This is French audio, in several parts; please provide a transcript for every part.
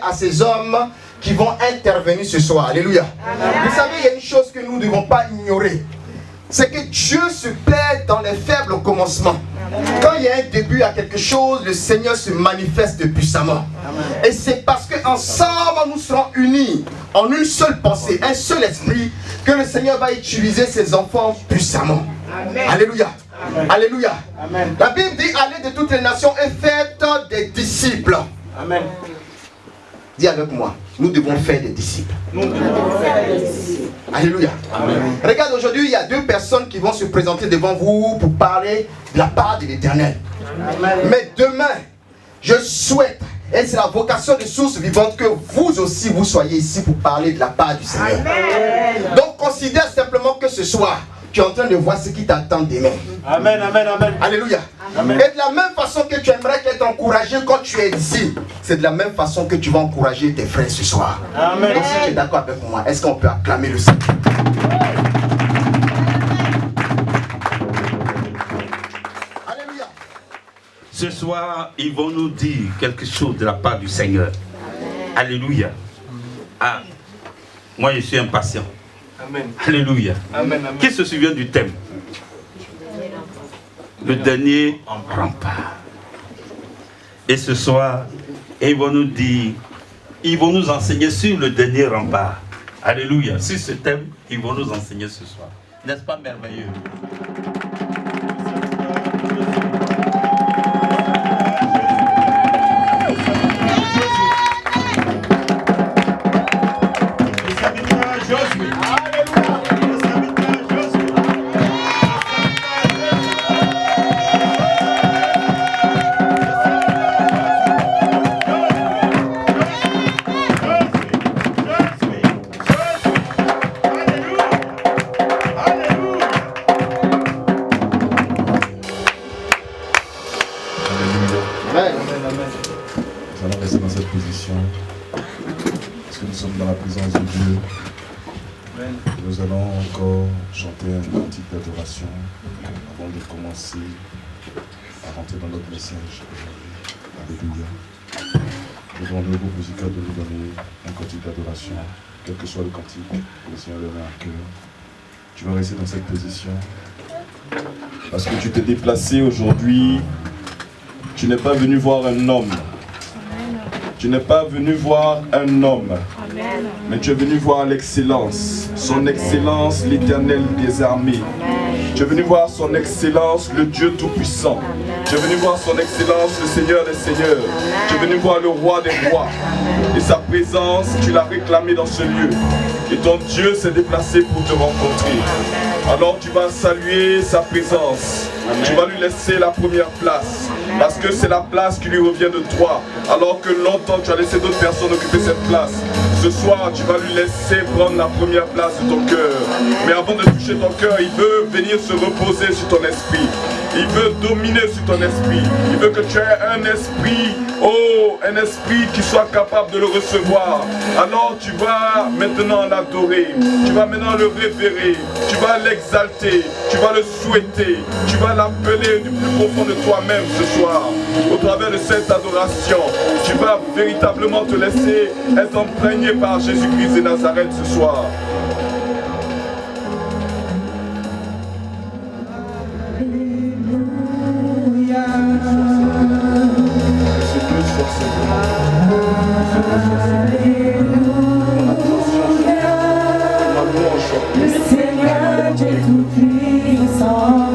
À ces hommes qui vont intervenir ce soir. Alléluia. Amen. Vous savez, il y a une chose que nous ne devons pas ignorer. C'est que Dieu se plaît dans les faibles commencements. Amen. Quand il y a un début à quelque chose, le Seigneur se manifeste puissamment. Amen. Et c'est parce qu'ensemble nous serons unis en une seule pensée, un seul esprit, que le Seigneur va utiliser ses enfants puissamment. Amen. Alléluia. Amen. Alléluia. Amen. La Bible dit: allez de toutes les nations et faites des disciples. Amen. Dis avec moi, nous devons faire des disciples. Alléluia. Amen. Regarde, aujourd'hui, il y a deux personnes qui vont se présenter devant vous pour parler de la part de l'Éternel. Mais demain, je souhaite, et c'est la vocation de Source Vivante, que vous aussi, vous soyez ici pour parler de la part du Seigneur. Amen. Donc, considère simplement que ce soir, tu es en train de voir ce qui t'attend demain. Amen, amen, amen. Alléluia. Amen. Et de la même façon que tu aimerais être encouragé quand tu es ici, c'est de la même façon que tu vas encourager tes frères ce soir. Amen. Donc si tu es d'accord avec moi, est-ce qu'on peut acclamer le Seigneur? Alléluia. Ce soir, ils vont nous dire quelque chose de la part du Seigneur. Amen. Alléluia. Ah, moi je suis impatient. Amen. Alléluia. Amen, amen. Qui se souvient du thème? Le dernier rempart. Et ce soir, ils vont nous dire, ils vont nous enseigner sur le dernier rempart. Alléluia. Sur ce thème, ils vont nous enseigner ce soir. N'est-ce pas merveilleux? cette position. Parce que nous sommes dans la présence de Dieu. Nous allons encore chanter un cantique d'adoration avant de commencer à rentrer dans notre message. Alléluia. Nous demandons au groupe musical de nous donner un cantique d'adoration, quel que soit le cantique que le Seigneur donne à cœur. Tu vas rester dans cette position parce que tu t'es déplacé aujourd'hui. Tu n'es pas venu voir un homme. Tu n'es pas venu voir un homme. Mais tu es venu voir l'excellence, son excellence, l'Éternel des armées. Tu es venu voir son excellence, le Dieu Tout-Puissant. Tu es venu voir son excellence, le Seigneur des Seigneurs. Tu es venu voir le Roi des Rois. Et sa présence, tu l'as réclamé dans ce lieu. Et ton Dieu s'est déplacé pour te rencontrer. Alors tu vas saluer sa présence. Tu vas lui laisser la première place. Parce que c'est la place qui lui revient de toi. Alors que longtemps tu as laissé d'autres personnes occuper cette place. Ce soir tu vas lui laisser prendre la première place de ton cœur. Mais avant de toucher ton cœur, il veut venir se reposer sur ton esprit. Il veut dominer sur ton esprit. Il veut que tu aies un esprit, un esprit qui soit capable de le recevoir. Alors tu vas maintenant l'adorer. Tu vas maintenant le révérer. Tu vas l'exalter. Tu vas le souhaiter. Tu vas l'appeler du plus profond de toi-même ce soir. Au travers de cette adoration, tu vas véritablement te laisser être imprégné par Jésus-Christ de Nazareth ce soir. Le Seigneur Dieu Tout-Puissant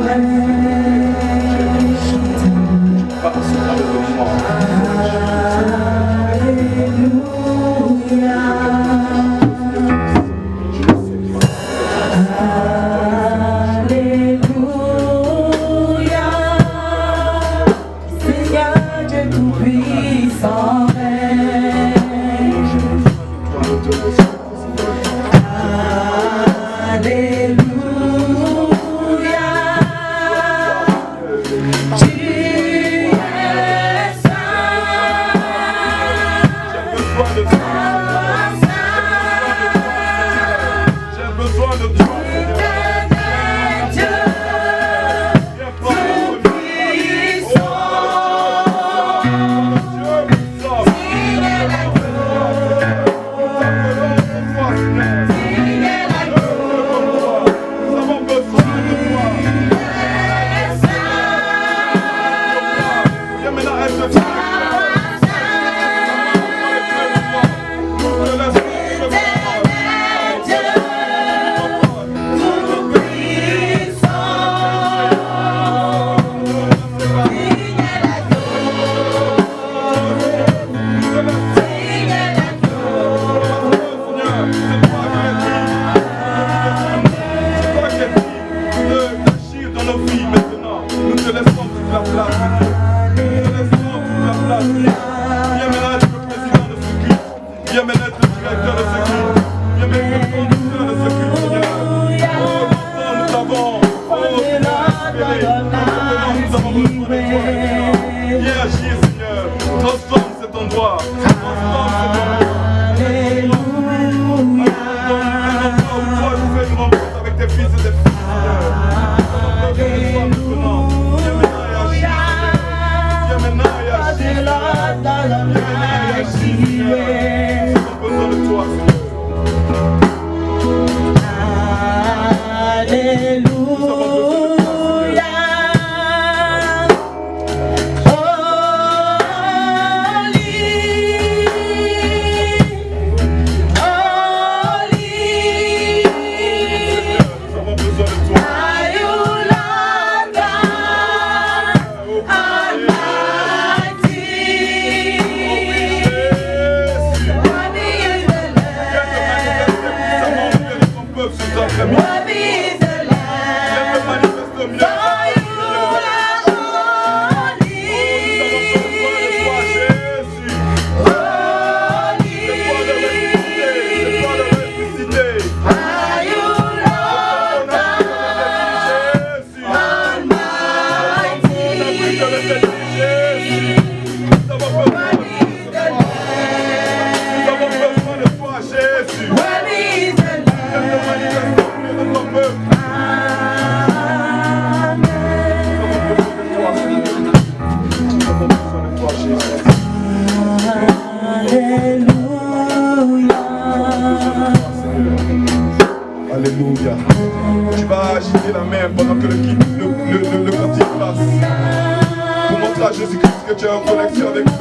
à Jésus-Christ que tu es en connexion avec lui.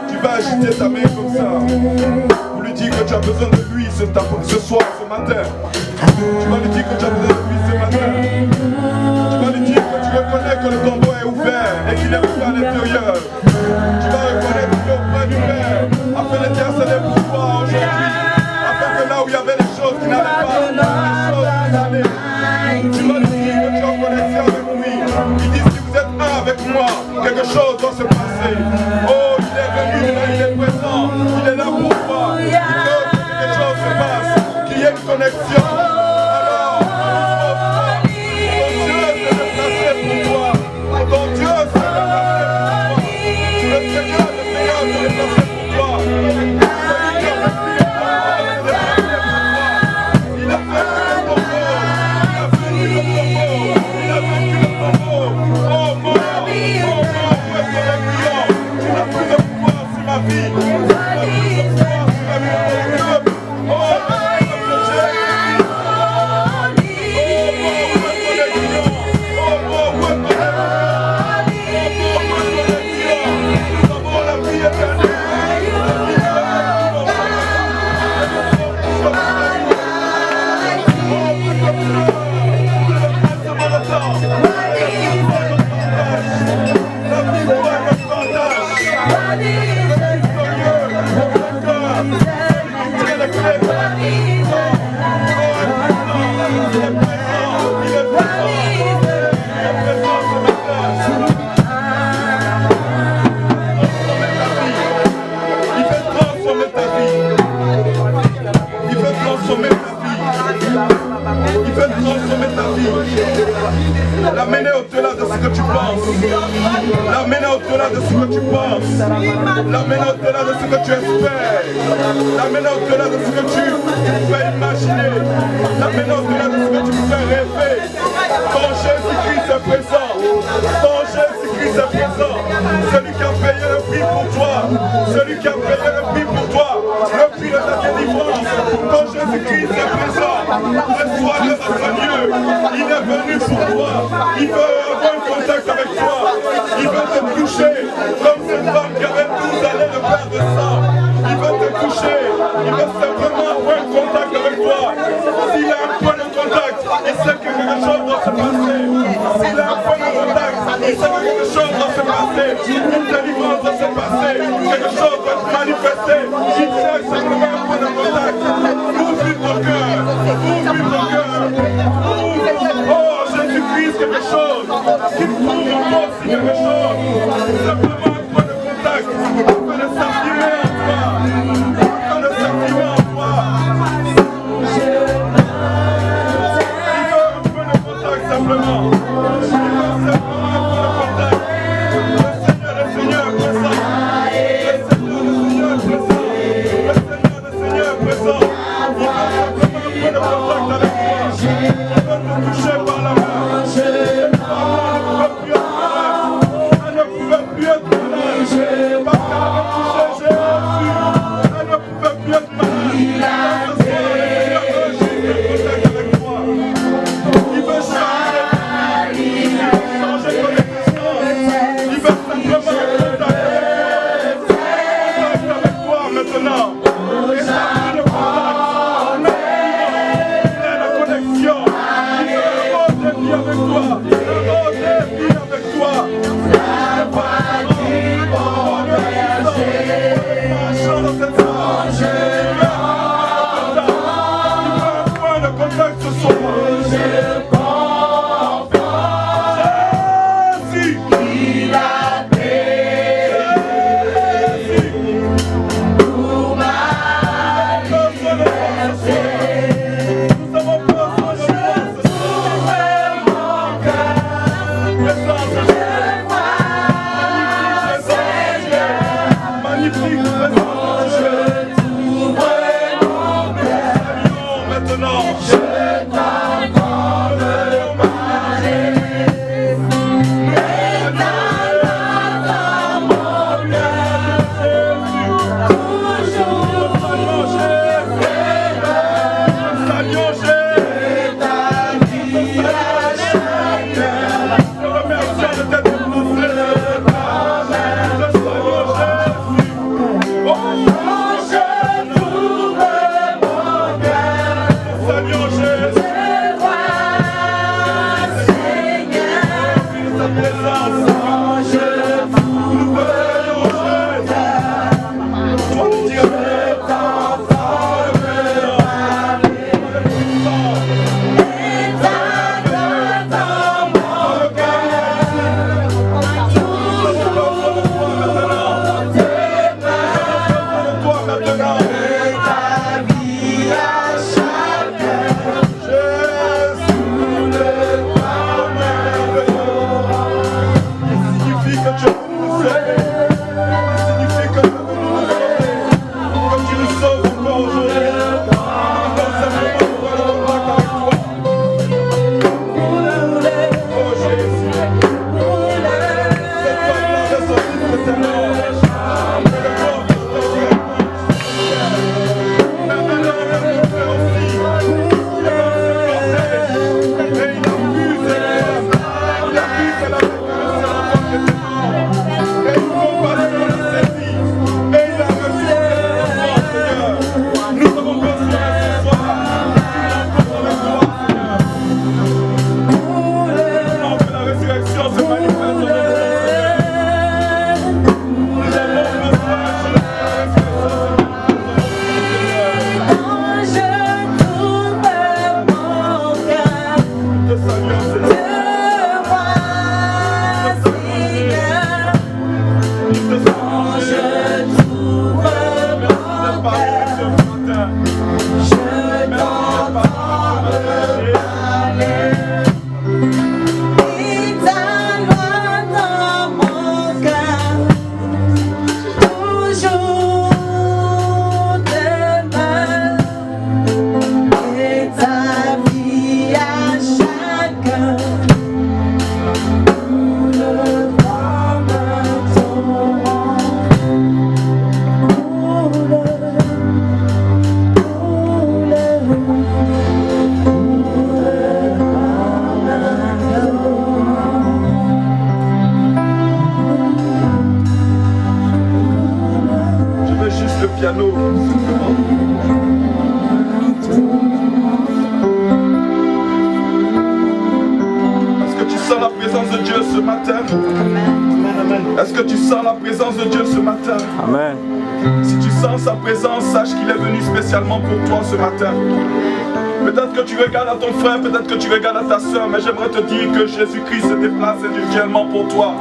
Tu vas agiter ta main comme ça. Pour lui dire que tu as besoin de lui ce soir, ce matin. Tu vas lui dire que tu as besoin de lui ce matin. Tu vas lui dire que tu reconnais que le tombeau est ouvert et qu'il est ouvert à l'intérieur. Tu vas reconnaître qu'il est auprès du Père afin d'intercéder pour toi aujourd'hui. Afin que là où il y avait des choses qui n'allaient pas, des choses qui allaient. Tu vas lui dire que tu es en connexion avec lui. Il dit si vous êtes un avec moi, quelque chose doit se passer. Oh, il est venu, il est présent, il est là pour toi. Il veut que quelque chose se passe, qu'il y ait une connexion. Alors, ton Dieu s'est déplacé pour toi. Ton Dieu s'est déplacé pour toi. Le Seigneur s'est déplacé pour toi. Celui qui a fait les paroles s'est déplacé pour toi. Il a fait le tombeau. Il a vaincu le tombeau. Oh mort, où est ton client? Tu n'as plus de pouvoir sur ma vie. Tu n'as plus de pouvoir sur ma vie. Oh, l'amener au-delà de ce que tu penses, l'amener au-delà de ce que tu penses, l'amener au-delà de ce que tu espères, l'amener au-delà de ce que tu peux imaginer, l'amener au-delà de ce que tu peux rêver. Ton Jésus-Christ est présent, ton Jésus-Christ est présent, celui qui a payé le prix pour toi, celui qui a payé le prix pour toi, le prix de ta délivrance. Ton Jésus-Christ est présent, reçois-le dans ton lieu, il est venu pour toi, il veut avoir un contact avec toi, il veut te toucher comme cette femme qui avait 12 années de perte de sang, il veut te toucher, il veut simplement avoir un contact avec toi. S'il a un point de contact, il sait que quelque chose doit se passer. S'il a un point de contact, il sait que quelque chose doit se passer, une délivrance doit se passer, quelque chose doit se manifester. Il sait simplement un point de contact. Ouvre ton cœur, ouvre ton cœur, oh Jésus-Christ, quelque chose qui trouve en toi aussi quelque chose. Simplement un point de contact, un peu de sentiment en toi, un peu de sentiment en toi. Il veut un peu de contact simplement. Il veut simplement un peu de contact. Le Seigneur est présent. Le Seigneur est présent. Le Seigneur est présent. Il veut simplement un peu de contact avec toi. Il veut te toucher par la main. Est-ce que tu sens la présence de Dieu ce matin? Amen. Si tu sens sa présence, sache qu'il est venu spécialement pour toi ce matin. Peut-être que tu regardes à ton frère, peut-être que tu regardes à ta soeur, mais j'aimerais te dire que Jésus-Christ se déplace individuellement pour toi.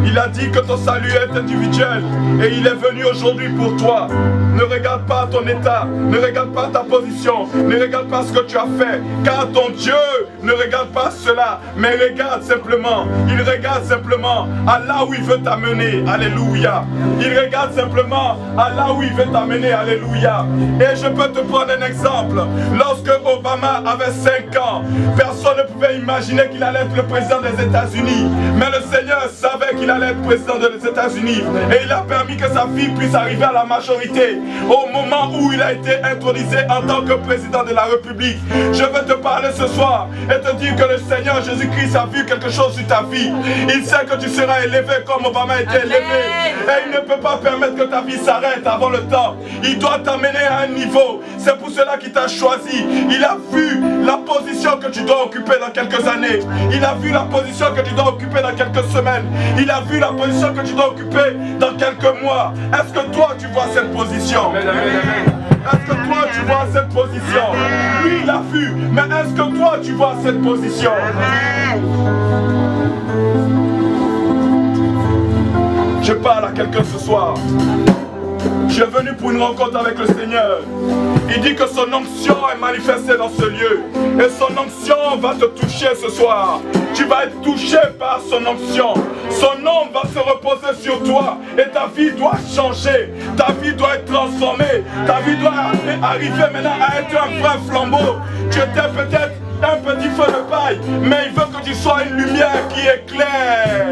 Il a dit que ton salut est individuel et il est venu aujourd'hui pour toi. Ne regarde pas ton état, ne regarde pas ta position, ne regarde pas ce que tu as fait, car ton Dieu ne regarde pas cela, mais regarde simplement, il regarde simplement à là où il veut t'amener. Alléluia. Il regarde simplement à là où il veut t'amener. Alléluia. Et je peux te prendre un exemple. Lorsque Obama avait 5 ans, personne ne pouvait imaginer qu'il allait être le président des États-Unis. Mais le Seigneur savait qu'il allait être président des États-Unis. Et il a permis que sa fille puisse arriver à la majorité au moment où il a été intronisé en tant que président de la République. Je veux te parler ce soir et te dire que le Seigneur Jésus-Christ a vu quelque chose sur ta vie. Il sait que tu seras élevé comme Obama a été élevé. Et il ne peut pas permettre que ta vie s'arrête avant le temps. Il doit t'amener à un niveau. C'est pour cela qu'il t'a choisi. Il a vu la position que tu dois occuper dans quelques années. Il a vu la position que tu dois occuper dans quelques semaines. Il a vu la position que tu dois occuper dans quelques mois. Est-ce que toi tu vois cette position? Est-ce que toi tu vois cette position? Lui il a vu, mais est-ce que toi tu vois cette position? Je parle à quelqu'un ce soir. Je suis venu pour une rencontre avec le Seigneur. Il dit que son onction est manifestée dans ce lieu. Et son onction va te toucher ce soir. Tu vas être touché par son onction. Son nom va se reposer sur toi. Et ta vie doit changer. Ta vie doit être transformée. Ta vie doit arriver maintenant à être un vrai flambeau. Tu étais peut-être un petit feu de paille, mais il veut que tu sois une lumière qui éclaire.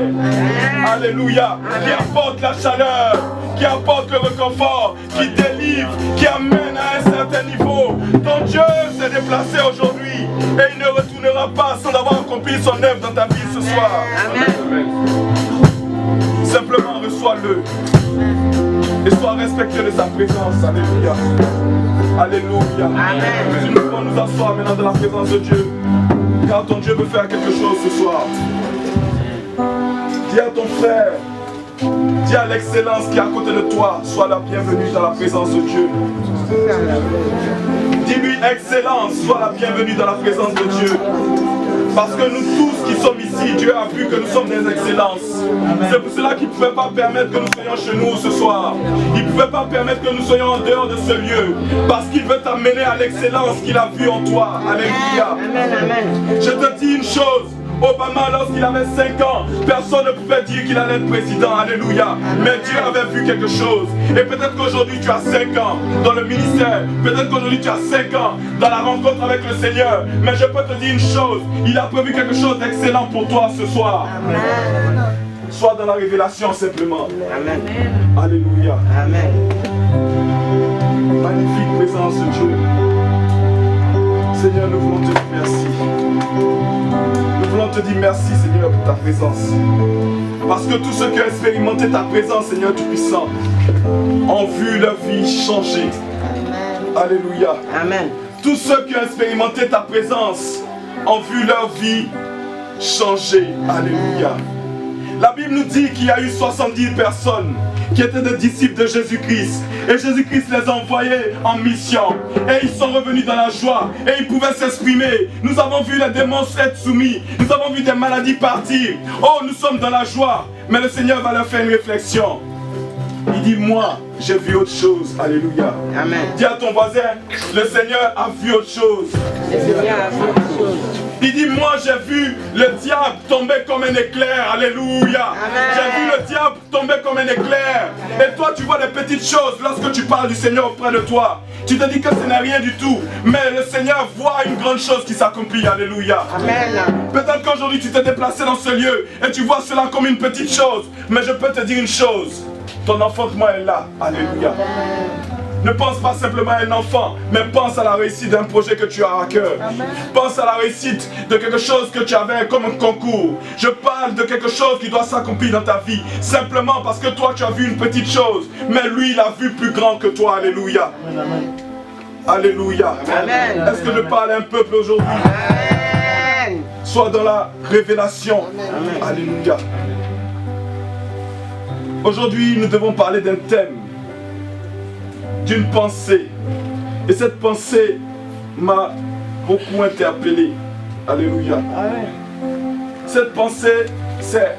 Alléluia. Qui apporte la chaleur, qui apporte le réconfort, qui délivre, qui amène à un certain niveau. Ton Dieu s'est déplacé aujourd'hui et il ne retournera pas sans avoir accompli son œuvre dans ta vie ce soir. Amen. Simplement reçois-le et sois respecté de sa présence. Alléluia. Alléluia. Amen. Si nous pouvons nous asseoir maintenant dans la présence de Dieu, car ton Dieu veut faire quelque chose ce soir. Dis à ton frère, dis à l'excellence qui est à côté de toi, sois la bienvenue dans la présence de Dieu. Dis-lui, excellence, sois la bienvenue dans la présence de Dieu. Parce que nous tous qui sommes ici, Dieu a vu que nous sommes des excellences. C'est pour cela qu'il ne pouvait pas permettre que nous soyons chez nous ce soir. Il ne pouvait pas permettre que nous soyons en dehors de ce lieu. Parce qu'il veut t'amener à l'excellence qu'il a vue en toi. Alléluia. Je te dis une chose. Obama, lorsqu'il avait 5 ans, personne ne pouvait dire qu'il allait être président, alléluia. Mais Dieu avait vu quelque chose. Et peut-être qu'aujourd'hui tu as 5 ans dans le ministère, peut-être qu'aujourd'hui tu as 5 ans dans la rencontre avec le Seigneur. Mais je peux te dire une chose, il a prévu quelque chose d'excellent pour toi ce soir. Amen. Sois dans la révélation simplement. Amen. Alléluia. Amen. Magnifique présence de Dieu. Seigneur, nous voulons te dire merci. Nous voulons te dire merci, Seigneur, pour ta présence. Parce que tous ceux qui ont expérimenté ta présence, Seigneur Tout-Puissant, ont vu leur vie changer. Amen. Alléluia. Amen. Tous ceux qui ont expérimenté ta présence ont vu leur vie changer. Alléluia. La Bible nous dit qu'il y a eu 70 personnes qui étaient des disciples de Jésus-Christ. Et Jésus-Christ les a envoyés en mission. Et ils sont revenus dans la joie. Et ils pouvaient s'exprimer. Nous avons vu les démons être soumis. Nous avons vu des maladies partir. Oh, nous sommes dans la joie. Mais le Seigneur va leur faire une réflexion. Il dit, moi, j'ai vu autre chose. Alléluia. Amen. Dis à ton voisin, le Seigneur a vu autre chose. Le Seigneur a vu autre chose. Il dit, moi j'ai vu le diable tomber comme un éclair. Alléluia. J'ai vu le diable tomber comme un éclair. Et toi tu vois des petites choses lorsque tu parles du Seigneur auprès de toi. Tu te dis que ce n'est rien du tout. Mais le Seigneur voit une grande chose qui s'accomplit. Alléluia. Amen. Peut-être qu'aujourd'hui tu t'es déplacé dans ce lieu et tu vois cela comme une petite chose. Mais je peux te dire une chose. Ton enfantement est là. Alléluia. Ne pense pas simplement à un enfant, mais pense à la réussite d'un projet que tu as à cœur. Amen. Pense à la réussite de quelque chose que tu avais comme un concours. Je parle de quelque chose qui doit s'accomplir dans ta vie. Simplement parce que toi tu as vu une petite chose, mais lui il a vu plus grand que toi. Alléluia. Amen. Alléluia. Amen. Est-ce que je parle à un peuple aujourd'hui? Sois dans la révélation. Amen. Alléluia. Aujourd'hui nous devons parler d'un thème, d'une pensée. Et cette pensée m'a beaucoup interpellé. Alléluia. Amen. Cette pensée, c'est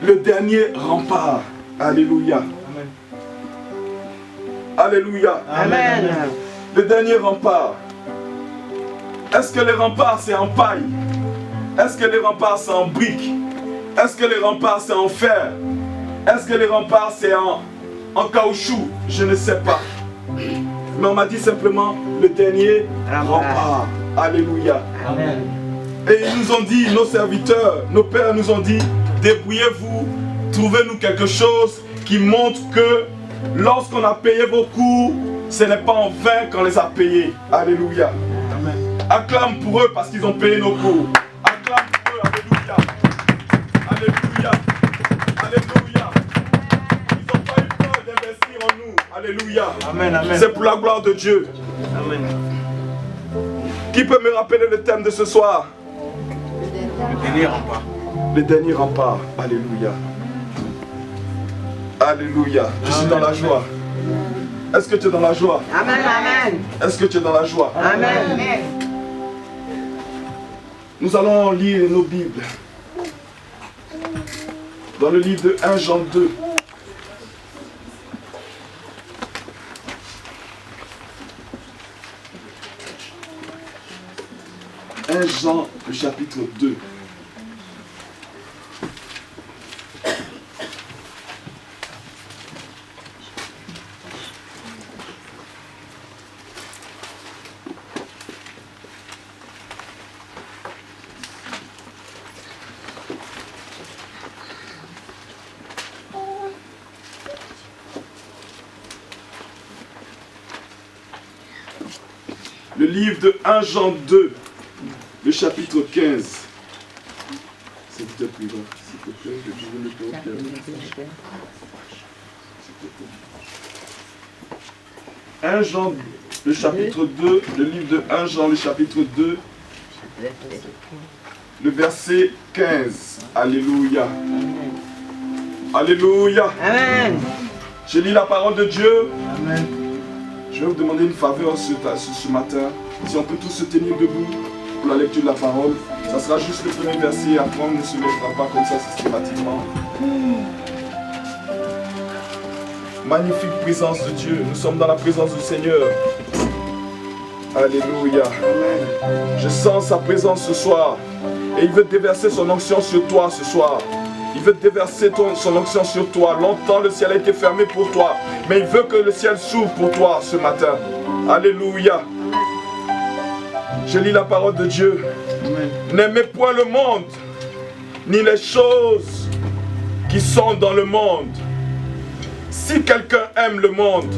le dernier rempart. Alléluia. Amen. Alléluia. Amen. Le dernier rempart. Est-ce que les remparts c'est en paille? Est-ce que les remparts c'est en briques? Est-ce que les remparts c'est en fer? Est-ce que les remparts c'est en caoutchouc? Je ne sais pas. Mais on m'a dit simplement le dernier rempart. Alléluia. Amen. Et ils nous ont dit, nos serviteurs, nos pères nous ont dit, débrouillez-vous, trouvez-nous quelque chose qui montre que lorsqu'on a payé vos cours, ce n'est pas en vain qu'on les a payés. Alléluia. Amen. Acclame pour eux parce qu'ils ont payé nos cours. Acclame pour eux. Alléluia. Alléluia. Alléluia. Alléluia. Amen, amen. C'est pour la gloire de Dieu. Amen. Qui peut me rappeler le thème de ce soir? Le dernier rempart. Le dernier rempart. Alléluia. Alléluia. Je suis dans la joie. Est-ce que tu es dans la joie? Amen, amen. Est-ce que tu es dans la joie? Amen. Nous allons lire nos Bibles. Dans le livre de 1 Jean 2. 1 Jean, le chapitre 2. Le livre de 1 Jean 2. Le chapitre 15. C'est peut-être plus bas, s'il te plaît, je veux le temps. 1 Jean, le chapitre 2, le livre de 1 Jean, le chapitre 2, le verset 15. Alléluia. Alléluia. Amen. Je lis la parole de Dieu. Amen. Je vais vous demander une faveur ce matin. Si on peut tous se tenir debout pour la lecture de la parole. Ça sera juste le premier verset. Après, on ne se lèvera pas comme ça systématiquement. Magnifique présence de Dieu. Nous sommes dans la présence du Seigneur. Alléluia. Je sens sa présence ce soir. Et il veut déverser son onction sur toi ce soir. Il veut déverser son onction sur toi. Longtemps le ciel a été fermé pour toi. Mais il veut que le ciel s'ouvre pour toi ce matin. Alléluia. Je lis la parole de Dieu. N'aimez point le monde, ni les choses qui sont dans le monde. Si quelqu'un aime le monde,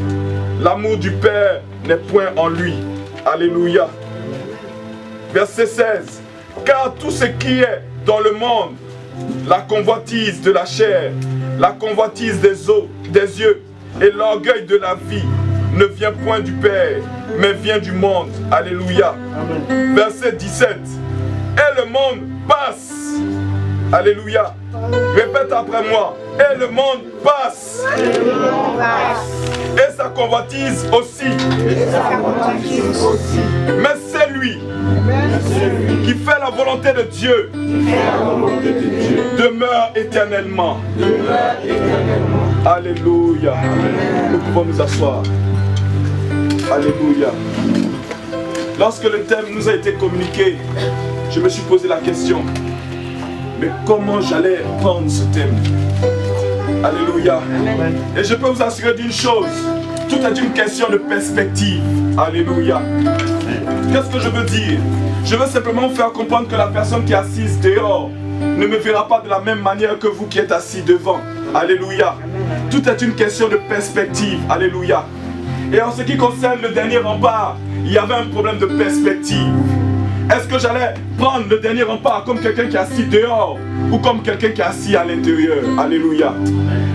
l'amour du Père n'est point en lui. Alléluia. Verset 16. Car tout ce qui est dans le monde, la convoitise de la chair, la convoitise des os, des yeux et l'orgueil de la vie ne vient point du Père, mais vient du monde. Alléluia. Amen. Verset 17. Et le monde passe. Alléluia. Répète après moi. Et le monde passe. Et sa convoitise aussi. Mais c'est lui qui fait la volonté de Dieu demeure éternellement. Alléluia. Nous pouvons nous asseoir. Alléluia. Lorsque le thème nous a été communiqué, je me suis posé la question, mais comment j'allais prendre ce thème? Alléluia. Et je peux vous assurer d'une chose, tout est une question de perspective. Alléluia. Qu'est-ce que je veux dire? Je veux simplement vous faire comprendre que la personne qui est assise dehors ne me verra pas de la même manière que vous qui êtes assis devant. Alléluia. Tout est une question de perspective. Alléluia. Et en ce qui concerne le dernier rempart, il y avait un problème de perspective. Est-ce que j'allais prendre le dernier rempart comme quelqu'un qui est assis dehors ou comme quelqu'un qui est assis à l'intérieur? Alléluia.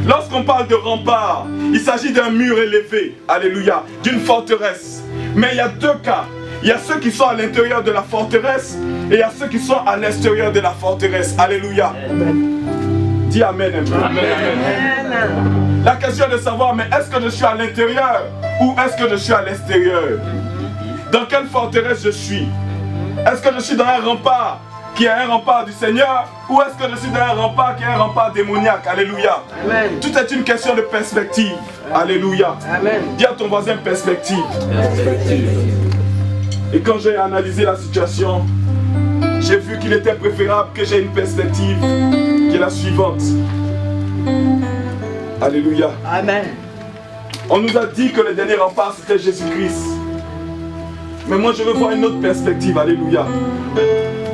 Lorsqu'on parle de rempart, il s'agit d'un mur élevé. Alléluia. D'une forteresse. Mais il y a deux cas. Il y a ceux qui sont à l'intérieur de la forteresse et il y a ceux qui sont à l'extérieur de la forteresse. Alléluia. Dis Amen. Amen. La question est de savoir, mais est-ce que je suis à l'intérieur ou est-ce que je suis à l'extérieur? Dans quelle forteresse je suis? Est-ce que je suis dans un rempart qui est un rempart du Seigneur ou est-ce que je suis dans un rempart qui est un rempart démoniaque? Alléluia. Amen. Tout est une question de perspective. Alléluia. Amen. Dis à ton voisin perspective. Et quand j'ai analysé la situation, j'ai vu qu'il était préférable que j'ai une perspective qui est la suivante. Alléluia. Amen. On nous a dit que le dernier rempart c'était Jésus-Christ. Mais moi je veux voir une autre perspective. Alléluia.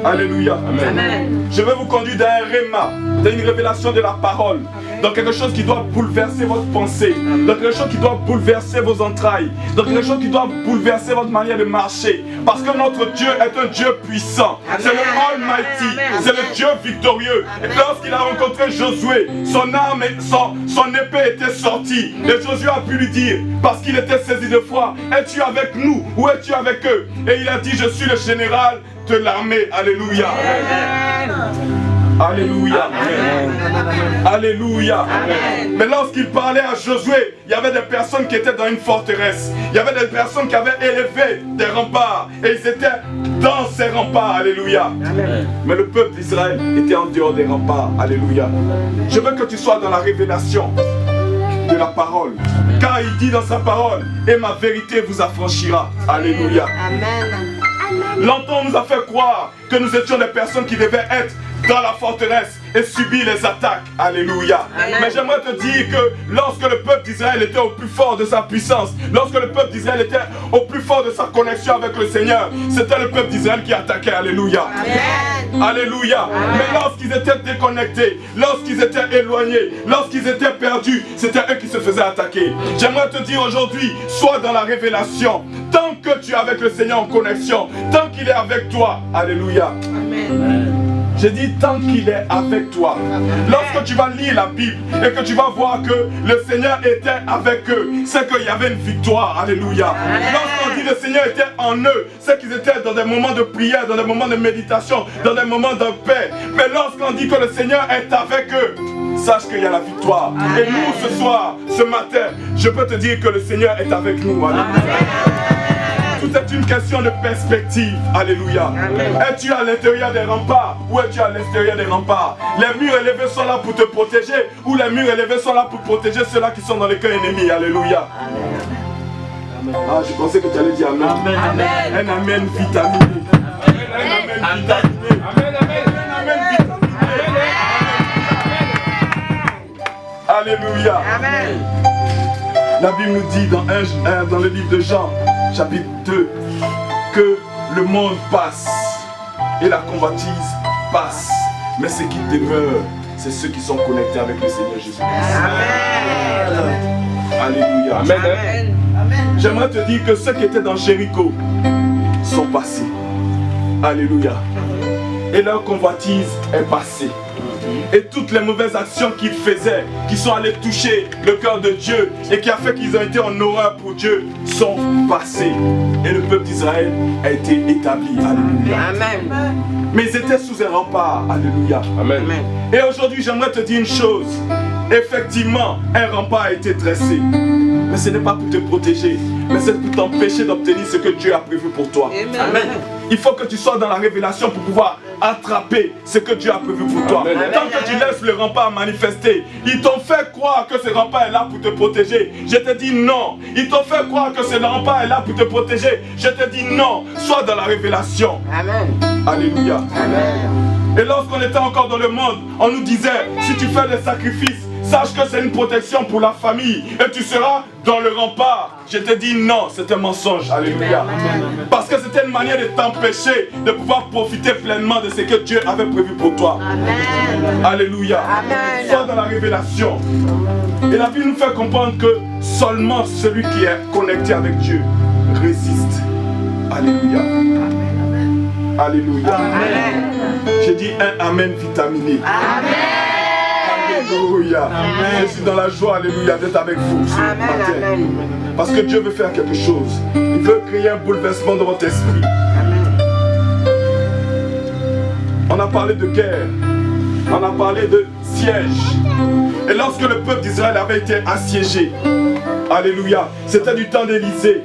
Alléluia. Amen. Je veux vous conduire dans un réma, dans une révélation de la parole, dans quelque chose qui doit bouleverser votre pensée, dans quelque chose qui doit bouleverser vos entrailles, dans quelque chose qui doit bouleverser votre manière de marcher. Parce que notre Dieu est un Dieu puissant. C'est le Almighty, c'est le Dieu victorieux. Et lorsqu'il a rencontré Josué, son arme et son épée était sortie. Et Josué a pu lui dire, parce qu'il était saisi de foi, es-tu avec nous ou es-tu avec eux? Et il a dit, je suis le général de l'armée. Alléluia. Alléluia. Amen. Alléluia. Amen. Mais lorsqu'il parlait à Josué, il y avait des personnes qui étaient dans une forteresse. Il y avait des personnes qui avaient élevé des remparts. Et ils étaient dans ces remparts. Alléluia. Amen. Mais le peuple d'Israël était en dehors des remparts. Alléluia. Je veux que tu sois dans la révélation de la parole. Car il dit dans sa parole, et ma vérité vous affranchira. Alléluia. Amen. Longtemps on nous a fait croire que nous étions des personnes qui devaient être dans la forteresse et subir les attaques. Alléluia. Amen. Mais j'aimerais te dire que lorsque le peuple d'Israël était au plus fort de sa puissance, lorsque le peuple d'Israël était au plus fort de sa connexion avec le Seigneur, c'était le peuple d'Israël qui attaquait. Alléluia. Amen. Alléluia. Amen. Mais lorsqu'ils étaient déconnectés, lorsqu'ils étaient éloignés, lorsqu'ils étaient perdus, c'était eux qui se faisaient attaquer. J'aimerais te dire aujourd'hui, sois dans la révélation. Tant que tu es avec le Seigneur en connexion, tant qu'il est avec toi. Alléluia. Amen. J'ai dit tant qu'il est avec toi. Lorsque tu vas lire la Bible et que tu vas voir que le Seigneur était avec eux, c'est qu'il y avait une victoire. Alléluia. Lorsqu'on dit le Seigneur était en eux, c'est qu'ils étaient dans des moments de prière, dans des moments de méditation, dans des moments de paix. Mais lorsqu'on dit que le Seigneur est avec eux, sache qu'il y a la victoire. Et nous, ce soir, ce matin, je peux te dire que le Seigneur est avec nous. Alléluia. Tout est une question de perspective. Alléluia. Es-tu à l'intérieur des remparts ou es-tu à l'extérieur des remparts? Les murs élevés sont là pour te protéger ou les murs élevés sont là pour protéger ceux-là qui sont dans les camps ennemis. Alléluia. Ah, je pensais que tu allais dire amen. Un amen vitaminé. Un amen vitaminé. Un amen vitaminé. Alléluia. La Bible nous dit dans le livre de Jean, chapitre 2, que le monde passe et la convoitise passe. Mais ce qui demeure, c'est ceux qui sont connectés avec le Seigneur Jésus. Alléluia. Amen. J'aimerais te dire que ceux qui étaient dans Jéricho sont passés. Alléluia. Et leur convoitise est passée. Et toutes les mauvaises actions qu'ils faisaient, qui sont allées toucher le cœur de Dieu et qui a fait qu'ils ont été en horreur pour Dieu, sont passées. Et le peuple d'Israël a été établi. Alléluia. Amen. Mais ils étaient sous un rempart. Alléluia. Amen. Et aujourd'hui, j'aimerais te dire une chose. Effectivement, un rempart a été dressé. Mais ce n'est pas pour te protéger, mais c'est pour t'empêcher d'obtenir ce que Dieu a prévu pour toi. Amen. Il faut que tu sois dans la révélation pour pouvoir attraper ce que Dieu a prévu pour toi. Amen. Tant que tu laisses le rempart manifester, ils t'ont fait croire que ce rempart est là pour te protéger. Je te dis non. Ils t'ont fait croire que ce rempart est là pour te protéger. Je te dis non. Sois dans la révélation. Amen. Alléluia. Amen. Et lorsqu'on était encore dans le monde, on nous disait, si tu fais des sacrifices, sache que c'est une protection pour la famille et tu seras dans le rempart. Je te dis non, c'est un mensonge. Alléluia. Parce que c'était une manière de t'empêcher de pouvoir profiter pleinement de ce que Dieu avait prévu pour toi. Amen. Alléluia. Amen. Sois dans la révélation. Et la Bible nous fait comprendre que seulement celui qui est connecté avec Dieu résiste. Alléluia. Alléluia. Amen. J'ai dit un amen vitaminé. Amen. Alléluia. Amen. Je suis dans la joie, alléluia, d'être avec vous ce matin. Amen. Parce que Dieu veut faire quelque chose. Il veut créer un bouleversement dans votre esprit. Amen. On a parlé de guerre. On a parlé de siège. Et lorsque le peuple d'Israël avait été assiégé, alléluia, c'était du temps d'Élisée.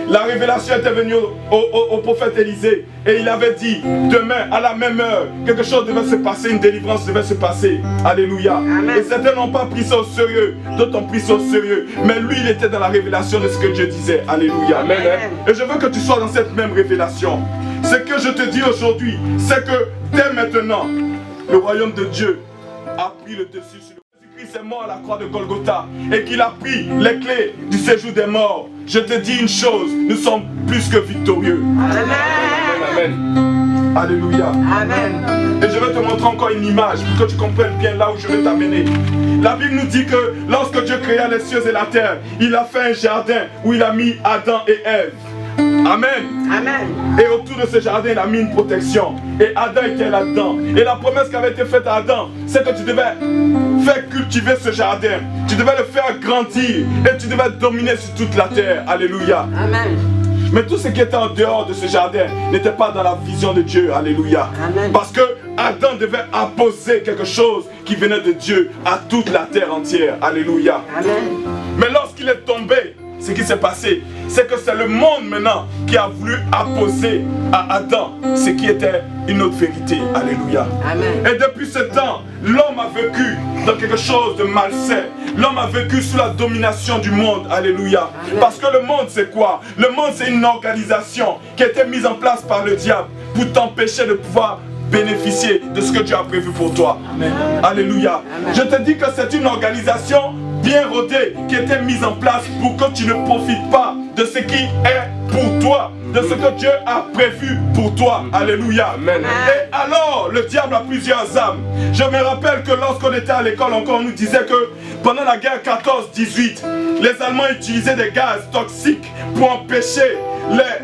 La révélation était venue au prophète Élisée et il avait dit, demain à la même heure, quelque chose devait se passer, une délivrance devait se passer. Alléluia. Amen. Et certains n'ont pas pris ça au sérieux, d'autres ont pris ça au sérieux. Mais lui, il était dans la révélation de ce que Dieu disait. Alléluia. Amen. Et je veux que tu sois dans cette même révélation. Ce que je te dis aujourd'hui, c'est que dès maintenant, le royaume de Dieu a pris le dessus sur le... Christ est mort à la croix de Golgotha et qu'il a pris les clés du séjour des morts. Je te dis une chose, nous sommes plus que victorieux. Amen. Amen. Alléluia. Amen. Et je vais te montrer encore une image pour que tu comprennes bien là où je vais t'amener. La Bible nous dit que lorsque Dieu créa les cieux et la terre, il a fait un jardin où il a mis Adam et Ève. Amen. Amen. Et autour de ce jardin, il a mis une protection. Et Adam était là-dedans. Et la promesse qui avait été faite à Adam, c'est que tu devais faire cultiver ce jardin. Tu devais le faire grandir. Et tu devais dominer sur toute la terre. Alléluia. Amen. Mais tout ce qui était en dehors de ce jardin n'était pas dans la vision de Dieu. Alléluia. Amen. Parce que Adam devait apposer quelque chose qui venait de Dieu à toute la terre entière. Alléluia. Amen. Mais lorsqu'il est tombé, ce qui s'est passé, c'est que c'est le monde maintenant qui a voulu apposer à Adam ce qui était une autre vérité. Alléluia. Amen. Et depuis ce temps, l'homme a vécu dans quelque chose de malsain. L'homme a vécu sous la domination du monde. Alléluia. Amen. Parce que le monde, c'est quoi? Le monde, c'est une organisation qui a été mise en place par le diable pour t'empêcher de pouvoir bénéficier de ce que Dieu a prévu pour toi. Amen. Alléluia. Amen. Je te dis que c'est une organisation bien rodée qui a été mise en place pour que tu ne profites pas de ce qui est pour toi, de ce que Dieu a prévu pour toi. Alléluia. Amen. Et alors, le diable a plusieurs âmes. Je me rappelle que lorsqu'on était à l'école encore, on nous disait que pendant la guerre 14-18, les Allemands utilisaient des gaz toxiques pour empêcher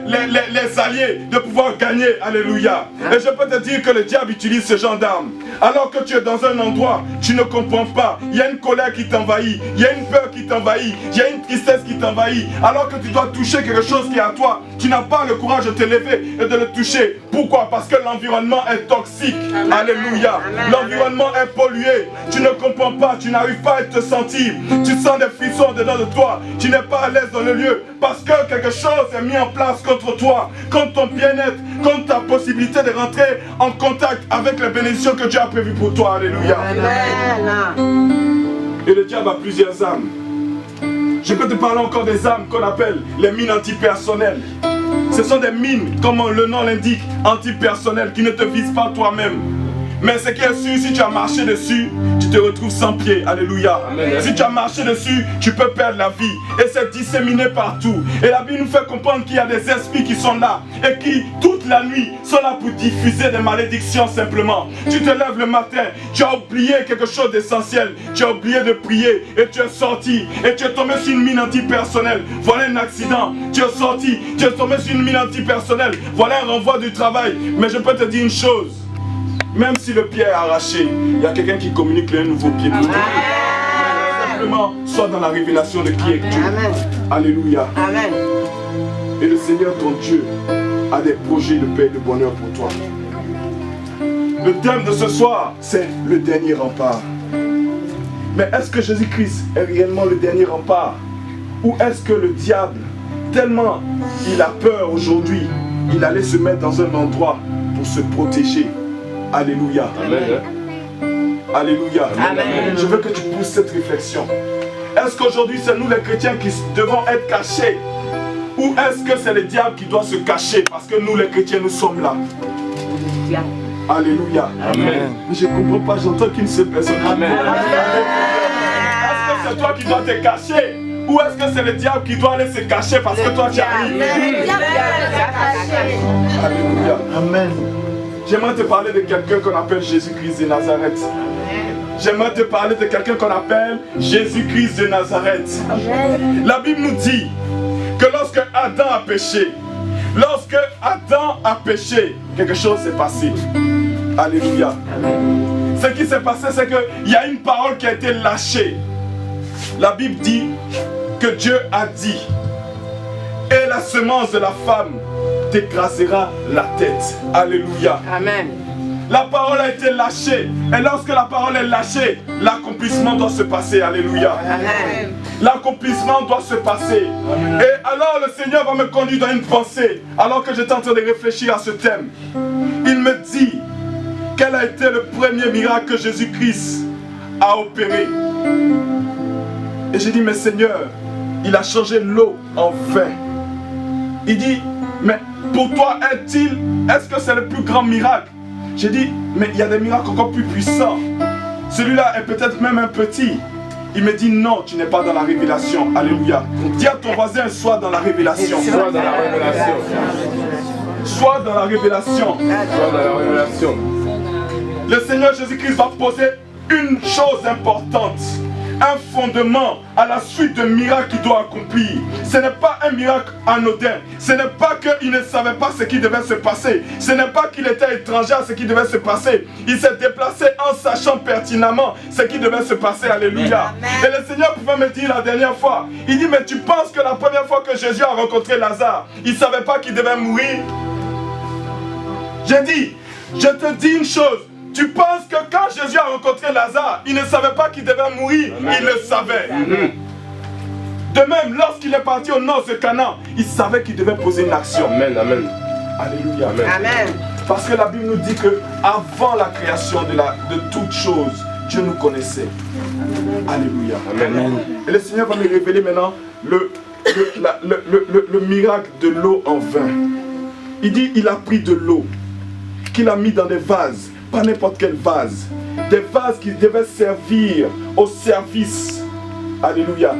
les alliés de pouvoir gagner. Alléluia. Et je peux te dire que le diable utilise ce genre d'armes. Alors que tu es dans un endroit, tu ne comprends pas. Il y a une colère qui t'envahit, il y a une peur qui t'envahit, il y a une tristesse qui t'envahit. Alors que tu dois toucher quelque chose qui est à toi, tu n'as pas le courage de te lever et de le toucher. Pourquoi? Parce que l'environnement est toxique. Amen. Alléluia. L'environnement est pollué. Tu ne comprends pas, tu n'arrives pas à te sentir. Tu sens des frissons dedans de toi. Tu n'es pas à l'aise dans le lieu parce que quelque chose est mis en place contre toi, contre ton bien-être, contre ta possibilité de rentrer en contact avec les bénédictions que Dieu a prévues pour toi. Alléluia. Amen. Et le diable a plusieurs âmes. Je peux te parler encore des âmes qu'on appelle les mines antipersonnelles. Ce sont des mines, comme le nom l'indique, antipersonnelles, qui ne te visent pas toi-même. Mais ce qui est sûr, si tu as marché dessus, tu te retrouves sans pied. Alléluia. Amen. Si tu as marché dessus, tu peux perdre la vie. Et c'est disséminé partout. Et la Bible nous fait comprendre qu'il y a des esprits qui sont là et qui, toute la nuit, sont là pour diffuser des malédictions simplement. Tu te lèves le matin, tu as oublié quelque chose d'essentiel. Tu as oublié de prier et tu es sorti. Et tu es tombé sur une mine antipersonnelle. Voilà un accident. Tu es sorti. Tu es tombé sur une mine antipersonnelle. Voilà un renvoi du travail. Mais je peux te dire une chose. Même si le pied est arraché, il y a quelqu'un qui communique un nouveau pied pour toi. Simplement, sois dans la révélation de qui est Dieu. Amen. Alléluia. Amen. Et le Seigneur, ton Dieu, a des projets de paix et de bonheur pour toi. Le thème de ce soir, c'est le dernier rempart. Mais est-ce que Jésus-Christ est réellement le dernier rempart? Ou est-ce que le diable, tellement il a peur aujourd'hui, il allait se mettre dans un endroit pour se protéger? Alléluia. Amen. Alléluia. Amen. Je veux que tu pousses cette réflexion. Est-ce qu'aujourd'hui c'est nous les chrétiens qui devons être cachés? Ou est-ce que c'est le diable qui doit se cacher parce que nous les chrétiens nous sommes là? Alléluia. Amen. Mais je ne comprends pas, j'entends qu'une seule personne. Amen. Est-ce que c'est toi qui dois te cacher? Ou est-ce que c'est le diable qui doit aller se cacher parce que toi tu arrives? Alléluia. Amen. J'aimerais te parler de quelqu'un qu'on appelle Jésus-Christ de Nazareth. J'aimerais te parler de quelqu'un qu'on appelle Jésus-Christ de Nazareth. La Bible nous dit que lorsque Adam a péché, quelque chose s'est passé. Alléluia. Ce qui s'est passé, c'est qu'il y a une parole qui a été lâchée. La Bible dit que Dieu a dit, et la semence de la femme t'écrasera la tête. Alléluia. Amen. La parole a été lâchée. Et lorsque la parole est lâchée, l'accomplissement doit se passer. Alléluia. Amen. L'accomplissement doit se passer. Amen. Et alors le Seigneur va me conduire dans une pensée. Alors que j'étais en train de réfléchir à ce thème, il me dit quel a été le premier miracle que Jésus-Christ a opéré. Et j'ai dit, mais Seigneur, il a changé l'eau en vin. Il dit, mais pour toi, est-ce que c'est le plus grand miracle? J'ai dit, mais il y a des miracles encore plus puissants. Celui-là est peut-être même un petit. Il me dit, non, tu n'es pas dans la révélation. Alléluia. Dis à ton voisin, sois dans la révélation. Sois dans la révélation. Sois dans la révélation. Sois dans la révélation. Le Seigneur Jésus-Christ va poser une chose importante. Un fondement à la suite de miracles qu'il doit accomplir. Ce n'est pas un miracle anodin. Ce n'est pas qu'il ne savait pas ce qui devait se passer. Ce n'est pas qu'il était étranger à ce qui devait se passer. Il s'est déplacé en sachant pertinemment ce qui devait se passer. Alléluia. Amen. Et le Seigneur pouvait me dire la dernière fois, il dit, mais tu penses que la première fois que Jésus a rencontré Lazare, il ne savait pas qu'il devait mourir? J'ai dit, je te dis une chose. Tu penses que quand Jésus a rencontré Lazare, il ne savait pas qu'il devait mourir? Amen. Il le savait. Amen. De même, lorsqu'il est parti aux noces de Canaan, il savait qu'il devait poser une action. Amen. Amen. Alléluia. Amen. Amen. Parce que la Bible nous dit que avant la création de toutes choses, Dieu nous connaissait. Alléluia. Amen. Et le Seigneur va nous révéler maintenant le miracle de l'eau en vin. Il dit, il a pris de l'eau, qu'il a mis dans des vases. Pas n'importe quel vase. Des vases qui devaient servir au service. Alléluia.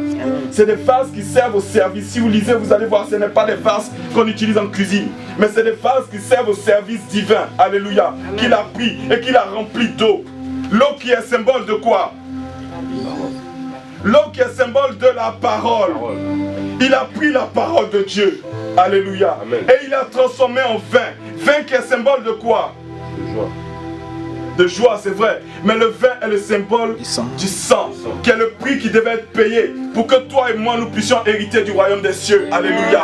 C'est des vases qui servent au service. Si vous lisez, vous allez voir, ce n'est pas des vases qu'on utilise en cuisine. Mais c'est des vases qui servent au service divin. Alléluia. Qu'il a pris et qu'il a rempli d'eau. L'eau qui est symbole de quoi? L'eau qui est symbole de la parole. Il a pris la parole de Dieu. Alléluia. Amen. Et il a transformé en vin. Vin qui est symbole de quoi? De joie. de joie, c'est vrai. Mais le vin est le symbole du sang, qui est le prix qui devait être payé pour que toi et moi nous puissions hériter du royaume des cieux. Alléluia.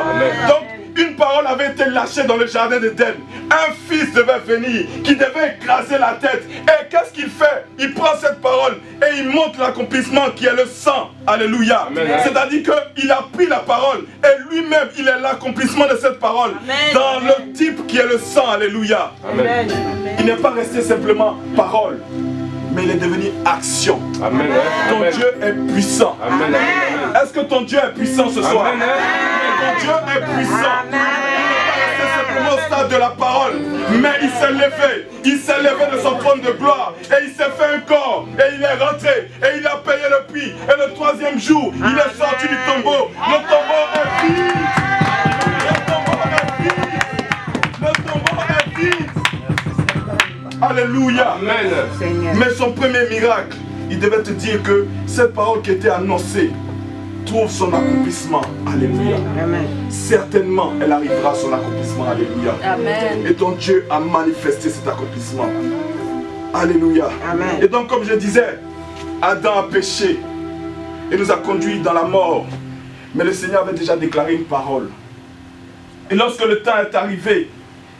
Donc, une parole avait été lâchée dans le jardin d'Éden. Un fils devait venir qui devait écraser la tête. Et qu'est-ce qu'il fait? Il prend cette parole et il montre l'accomplissement qui est le sang. Alléluia. C'est-à-dire qu'il a pris la parole et lui-même il est l'accomplissement de cette parole. Amen. Dans le type qui est le sang. Alléluia. Amen. Il n'est pas resté simplement parole, mais il est devenu action. Amen. Ton Dieu est puissant. Amen. Est-ce que ton Dieu est puissant ce soir? Amen. Ton Dieu est puissant. Il n'est pas resté simplement au stade de la parole, mais il s'est levé. Il s'est levé de son trône de gloire et il s'est fait un corps et il est rentré et il a payé le prix. Et le troisième jour, il est sorti du tombeau. Le tombeau est vide. Le tombeau est vide. Le tombeau est vide. Alléluia. Amen. Mais son premier miracle, il devait te dire que cette parole qui était annoncée trouve son accomplissement. Alléluia. Amen. Certainement, elle arrivera à son accomplissement. Alléluia. Amen. Et ton Dieu a manifesté cet accomplissement. Alléluia. Amen. Et donc, comme je disais, Adam a péché et nous a conduits dans la mort. Mais le Seigneur avait déjà déclaré une parole. Et lorsque le temps est arrivé,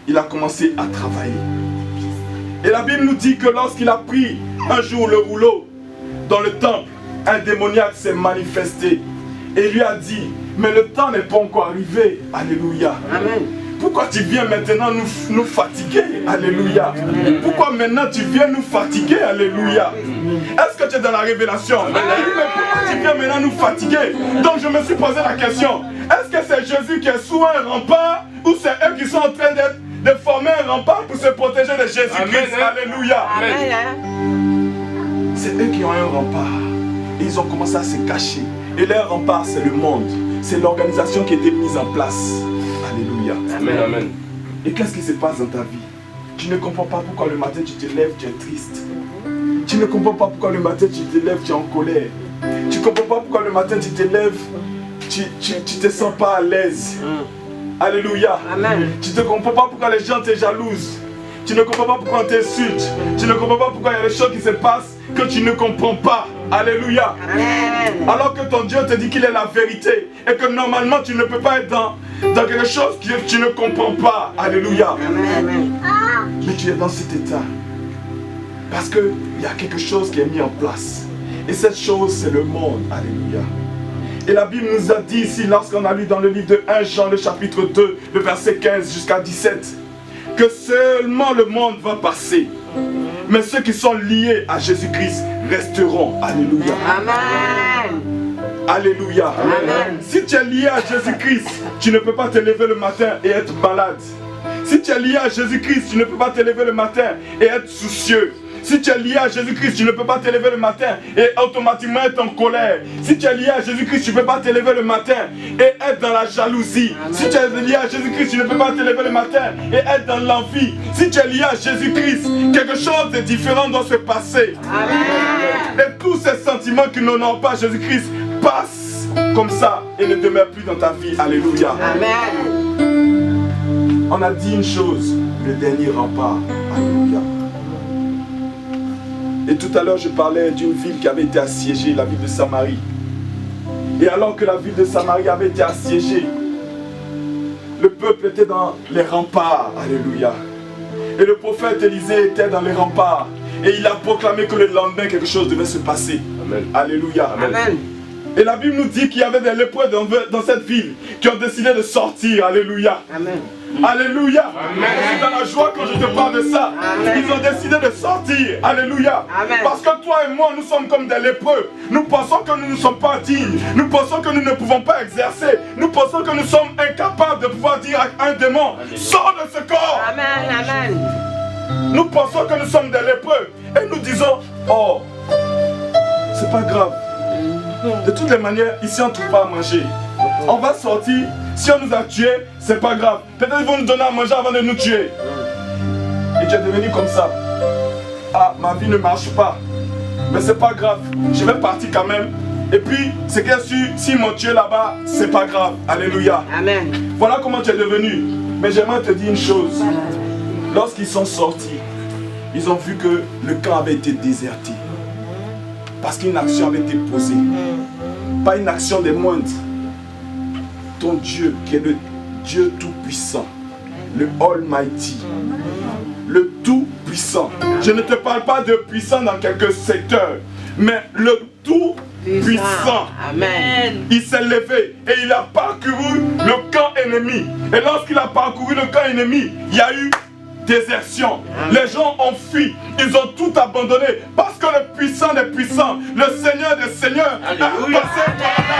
il a commencé à travailler. Et la Bible nous dit que lorsqu'il a pris un jour le rouleau dans le temple, un démoniaque s'est manifesté et lui a dit, mais le temps n'est pas encore arrivé. Alléluia. Amen. Pourquoi tu viens maintenant nous fatiguer? Alléluia. Amen. Pourquoi maintenant tu viens nous fatiguer? Alléluia. Est-ce que tu es dans la révélation? Amen. Mais pourquoi tu viens maintenant nous fatiguer? Donc je me suis posé la question, est-ce que c'est Jésus qui est sous un rempart ou c'est eux qui sont en train de former un rempart pour se protéger de Jésus-Christ? Alléluia. C'est eux qui ont un rempart. Et ils ont commencé à se cacher. Et leur rempart, c'est le monde. C'est l'organisation qui a été mise en place. Alléluia. Amen. Amen. Et qu'est-ce qui se passe dans ta vie? Tu ne comprends pas pourquoi le matin tu te lèves, tu es triste. Tu ne comprends pas pourquoi le matin tu te lèves, tu es en colère. Tu ne comprends pas pourquoi le matin tu te lèves, tu te sens pas à l'aise. Alléluia. Amen. Tu ne comprends pas pourquoi les gens te jalousent. Tu ne comprends pas pourquoi on t'insulte. Tu ne comprends pas pourquoi il y a des choses qui se passent que tu ne comprends pas. Alléluia. Amen. Alors que ton Dieu te dit qu'il est la vérité et que normalement tu ne peux pas être dans quelque chose que tu ne comprends pas. Alléluia. Amen. Mais tu es dans cet état parce qu'il y a quelque chose qui est mis en place. Et cette chose, c'est le monde. Alléluia. Et la Bible nous a dit ici, lorsqu'on a lu dans le livre de 1 Jean, le chapitre 2, le verset 15 jusqu'à 17, que seulement le monde va passer, mais ceux qui sont liés à Jésus-Christ resteront. Alléluia. Amen. Alléluia. Amen. Si tu es lié à Jésus-Christ, tu ne peux pas te lever le matin et être malade. Si tu es lié à Jésus-Christ, tu ne peux pas te lever le matin et être soucieux. Si tu es lié à Jésus-Christ, tu ne peux pas te lever le matin et automatiquement être en colère. Si tu es lié à Jésus-Christ, tu ne peux pas te lever le matin et être dans la jalousie. Amen. Si tu es lié à Jésus-Christ, tu ne peux pas te lever le matin et être dans l'envie. Si tu es lié à Jésus-Christ, quelque chose de différent doit se passer. Amen. Et tous ces sentiments qui n'honorent pas Jésus-Christ passent comme ça et ne demeurent plus dans ta vie. Alléluia. Amen. On a dit une chose, le dernier rempart. Alléluia. Et tout à l'heure, je parlais d'une ville qui avait été assiégée, la ville de Samarie. Et alors que la ville de Samarie avait été assiégée, le peuple était dans les remparts. Alléluia. Et le prophète Élisée était dans les remparts. Et il a proclamé que le lendemain, quelque chose devait se passer. Amen. Alléluia. Amen. Et la Bible nous dit qu'il y avait des lépreux dans cette ville qui ont décidé de sortir. Alléluia. Amen. Alléluia. Amen. Je suis dans la joie quand je te parle de ça. Amen. Ils ont décidé de sortir. Alléluia. Amen. Parce que toi et moi, nous sommes comme des lépreux. Nous pensons que nous ne sommes pas dignes. Nous pensons que nous ne pouvons pas exercer. Nous pensons que nous sommes incapables de pouvoir dire à un démon, sors de ce corps. Amen. Amen. Nous pensons que nous sommes des lépreux. Et nous disons, oh, c'est pas grave. De toutes les manières, ici on ne trouve pas à manger. On va sortir. Si on nous a tués, c'est pas grave. Peut-être qu'ils vont nous donner à manger avant de nous tuer. Et tu es devenu comme ça. Ah, ma vie ne marche pas. Mais c'est pas grave. Je vais partir quand même. Et puis, c'est que s'ils m'ont tué là-bas, c'est pas grave. Alléluia. Amen. Voilà comment tu es devenu. Mais j'aimerais te dire une chose. Lorsqu'ils sont sortis, ils ont vu que le camp avait été déserté. Parce qu'une action avait été posée. Pas une action des moindres. Ton Dieu, qui est le Dieu tout-puissant, le Almighty, le tout-puissant. Je ne te parle pas de puissant dans quelques secteurs, mais le tout-puissant. Amen. Il s'est levé et il a parcouru le camp ennemi. Et lorsqu'il a parcouru le camp ennemi, il y a eu désertion. Les gens ont fui, ils ont tout abandonné parce que le puissant des puissants, le Seigneur des seigneurs, Alléluia. a passé par là.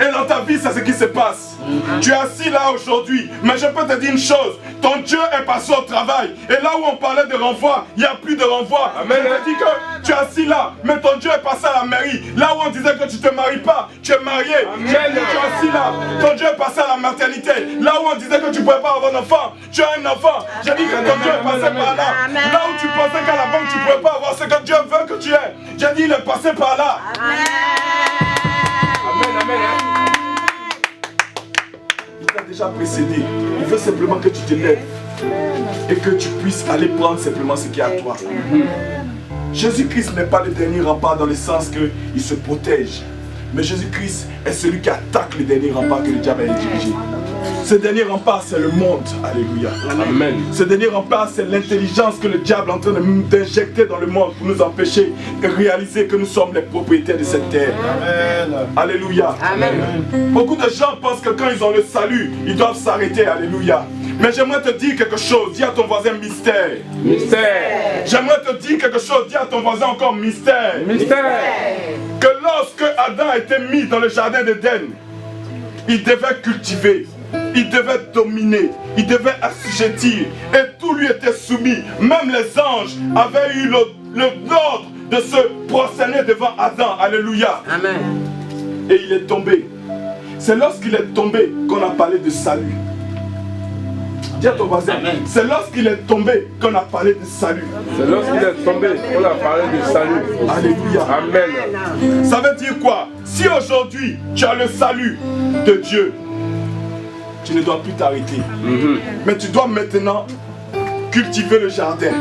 Et dans ta vie, c'est ce qui se passe. Tu es assis là aujourd'hui, mais je peux te dire une chose, ton Dieu est passé au travail. Et là où on parlait de renvoi, il n'y a plus de renvoi. Amen. Je te dis que tu es assis là, mais ton Dieu est passé à la mairie. Là où on disait que tu ne te maries pas, tu es marié. Tu es assis là, ton Dieu est passé à la maternité. Là où on disait que tu ne pouvais pas avoir un enfant, tu as un enfant. Je dis que ton Dieu est passé par là. Là où tu pensais qu'à la banque tu ne pouvais pas avoir ce que Dieu veut que tu aies, j'ai dit il est passé par là. Amen. Amen, amen. Il t'a déjà précédé. Il veut simplement que tu te lèves et que tu puisses aller prendre simplement ce qui est à toi. Jésus-Christ n'est pas le dernier rempart dans le sens qu'il se protège. Mais Jésus-Christ est celui qui attaque le dernier rempart que le diable a dirigé. Ce dernier rempart, c'est le monde. Alléluia. Amen. Ce dernier rempart, c'est l'intelligence que le diable est en train d'injecter dans le monde pour nous empêcher de réaliser que nous sommes les propriétaires de cette terre. Amen. Alléluia. Amen. Beaucoup de gens pensent que quand ils ont le salut, ils doivent s'arrêter. Alléluia. Mais j'aimerais te dire quelque chose. Dis à ton voisin mystère. Mystère. J'aimerais te dire quelque chose. Dis à ton voisin encore mystère. Mystère. Que lorsque Adam a été mis dans le jardin d'Éden, il devait cultiver, il devait dominer, il devait assujettir, et tout lui était soumis. Même les anges avaient eu l'ordre de se prosterner devant Adam. Alléluia. Amen. Et il est tombé. C'est lorsqu'il est tombé qu'on a parlé de salut. Dis à ton voisin, c'est lorsqu'il est tombé qu'on a parlé de salut. C'est lorsqu'il est tombé qu'on a parlé de salut. Alléluia. Amen. Ça veut dire quoi? Si aujourd'hui tu as le salut de Dieu, tu ne dois plus t'arrêter. Mais tu dois maintenant cultiver le jardin,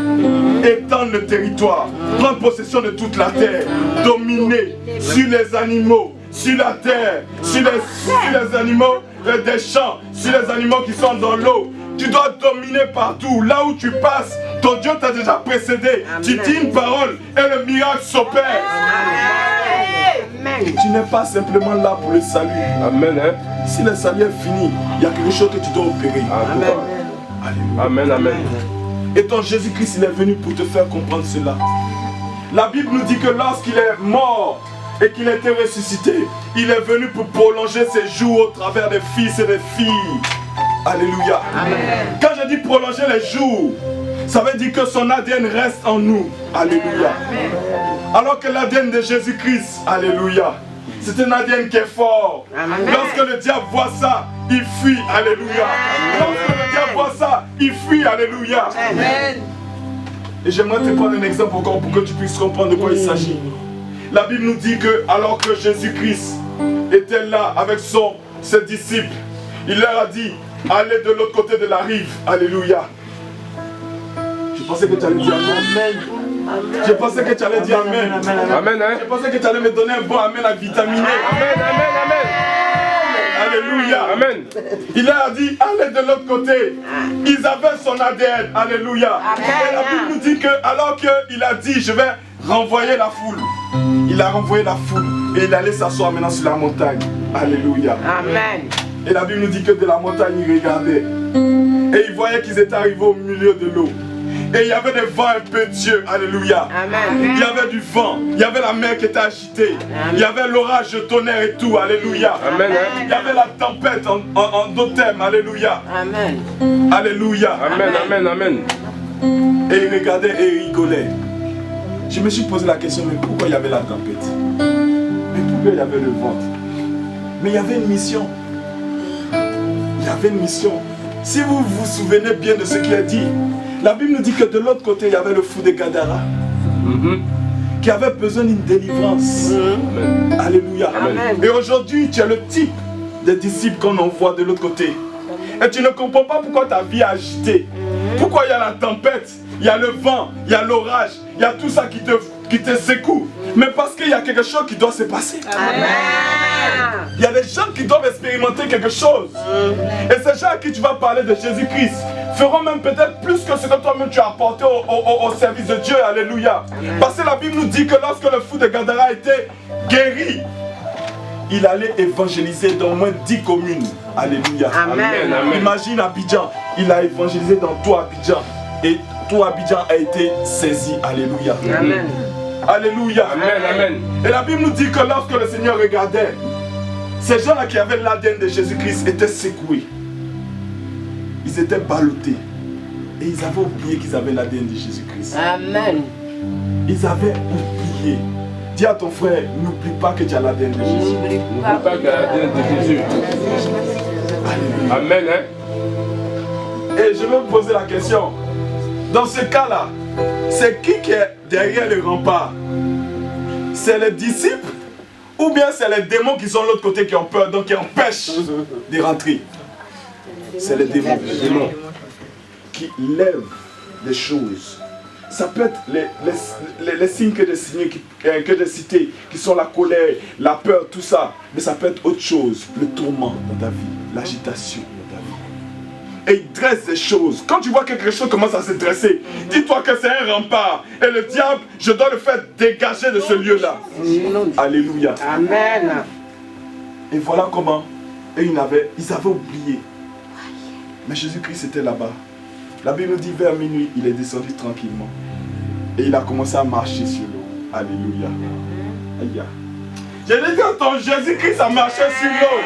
étendre le territoire, prendre possession de toute la terre, dominer sur les animaux, sur la terre, sur les animaux des champs, sur les animaux qui sont dans l'eau. Tu dois dominer partout. Là où tu passes, ton Dieu t'a déjà précédé. Amen. Tu dis une parole et le miracle s'opère. Tu n'es pas simplement là pour le salut. Amen. Si le salut est fini, il y a quelque chose que tu dois opérer. Amen. Amen. Amen. Et ton Jésus-Christ, il est venu pour te faire comprendre cela. La Bible nous dit que lorsqu'il est mort et qu'il a été ressuscité, il est venu pour prolonger ses jours au travers des fils et des filles. Alléluia. Amen. Quand je dis prolonger les jours, ça veut dire que son ADN reste en nous. Alléluia. Amen. Alors que l'ADN de Jésus-Christ, alléluia, c'est un ADN qui est fort. Amen. Lorsque le diable voit ça, il fuit. Alléluia. Amen. Lorsque le diable voit ça, il fuit. Alléluia. Amen. Et j'aimerais te prendre un exemple encore pour que tu puisses comprendre de quoi il s'agit. La Bible nous dit que alors que Jésus-Christ était là avec ses disciples, il leur a dit: allez de l'autre côté de la rive. Alléluia. Je pensais que tu allais dire amen. Je pensais que tu allais dire amen. Amen. Je pensais que tu allais me donner un bon amen à vitaminer. Amen, amen, amen. Alléluia. Amen. Il leur a dit allez de l'autre côté. Ils avaient son ADN. Alléluia. Amen. Et la Bible nous dit que alors qu'il a dit je vais renvoyer la foule, il a renvoyé la foule et il allait s'asseoir maintenant sur la montagne. Alléluia. Amen. Et la Bible nous dit que de la montagne, ils regardaient. Et ils voyaient qu'ils étaient arrivés au milieu de l'eau. Et il y avait des vents impétueux. Alléluia. Amen. Il y avait du vent. Il y avait la mer qui était agitée. Amen. Il y avait l'orage, le tonnerre et tout. Alléluia. Amen. Il y avait la tempête en d'autres termes. Alléluia. Amen. Alléluia. Amen, amen, amen. Et ils regardaient et ils rigolaient. Je me suis posé la question, mais pourquoi il y avait la tempête? Mais pourquoi il y avait le vent? Mais il y avait une mission. Il y avait une mission. Si vous vous souvenez bien de ce qu'il a dit, la Bible nous dit que de l'autre côté, il y avait le fou de Gadara qui avait besoin d'une délivrance. Alléluia. Amen. Et aujourd'hui, tu es le type de disciple qu'on envoie de l'autre côté. Et tu ne comprends pas pourquoi ta vie est agitée. Pourquoi il y a la tempête, il y a le vent, il y a l'orage, il y a tout ça qui te secoue? Mais parce qu'il y a quelque chose qui doit se passer. Amen. Il y a des gens qui doivent expérimenter quelque chose. Et ces gens à qui tu vas parler de Jésus-Christ feront même peut-être plus que ce que toi-même tu as apporté au service de Dieu. Alléluia. Parce que la Bible nous dit que lorsque le fou de Gadara a été guéri, il allait évangéliser dans au moins 10 communes. Alléluia. Amen. Imagine Abidjan, il a évangélisé dans tout Abidjan. Et tout Abidjan a été saisi. Alléluia. Amen. Alléluia. Amen, amen. Et la Bible nous dit que lorsque le Seigneur regardait, ces gens-là qui avaient l'ADN de Jésus-Christ étaient secoués. Ils étaient ballottés. Et ils avaient oublié qu'ils avaient l'ADN de Jésus-Christ. Amen. Ils avaient oublié. Dis à ton frère, n'oublie pas que tu as l'ADN de Jésus. N'oublie pas que tu as l'ADN de Jésus. Alléluia. Amen. Hein? Et je vais me poser la question. Dans ce cas-là, c'est qui est derrière le rempart? C'est les disciples ou bien c'est les démons qui sont de l'autre côté qui ont peur, donc qui empêchent de rentrer? C'est les démons qui lèvent des choses. Ça peut être les signes que j'ai cités, qui sont la colère, la peur, tout ça. Mais ça peut être autre chose, le tourment dans ta vie, l'agitation dans ta vie. Et il dresse des choses. Quand tu vois que quelque chose commence à se dresser, dis-toi que c'est un rempart. Et le diable, je dois le faire dégager de ce lieu-là. Alléluia. Amen. Et voilà comment. Et ils avaient oublié. Mais Jésus-Christ était là-bas. La Bible nous dit vers minuit, il est descendu tranquillement. Et il a commencé à marcher sur l'eau. Alléluia. Aïe. J'ai dit que ton Jésus-Christ a marché sur l'eau.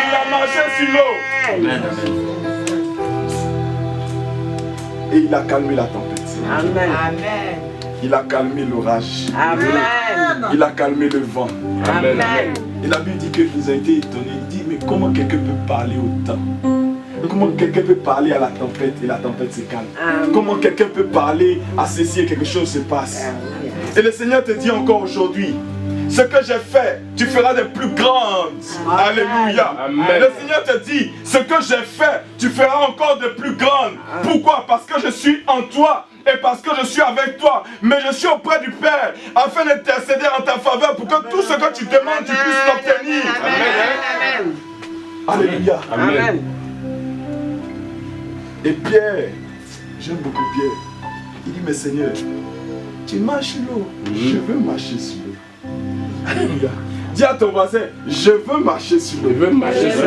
Il a marché sur l'eau. Et il a calmé la tempête. Amen. Il a calmé l'orage. Amen. Il a calmé le vent. Amen. Et la Bible dit qu'ils ont été étonnés. Il dit, mais comment quelqu'un peut parler autant? Comment quelqu'un peut parler à la tempête et la tempête se calme? Comment quelqu'un peut parler à ceci et quelque chose se passe? Et le Seigneur te dit encore aujourd'hui, ce que j'ai fait, tu feras des plus grandes. Alléluia. Amen. Le Seigneur te dit, ce que j'ai fait, tu feras encore de plus grandes. Pourquoi? Parce que je suis en toi. Et parce que je suis avec toi, mais je suis auprès du Père, afin d'intercéder en ta faveur pour que tout ce que tu demandes, tu puisses l'obtenir. Amen. Alléluia. Amen. Et Pierre, j'aime beaucoup Pierre, il dit, mais Seigneur, tu marches sur l'eau, je veux marcher sur l'eau. Alléluia. Dis à ton voisin, je veux marcher sur l'eau. Je veux marcher sur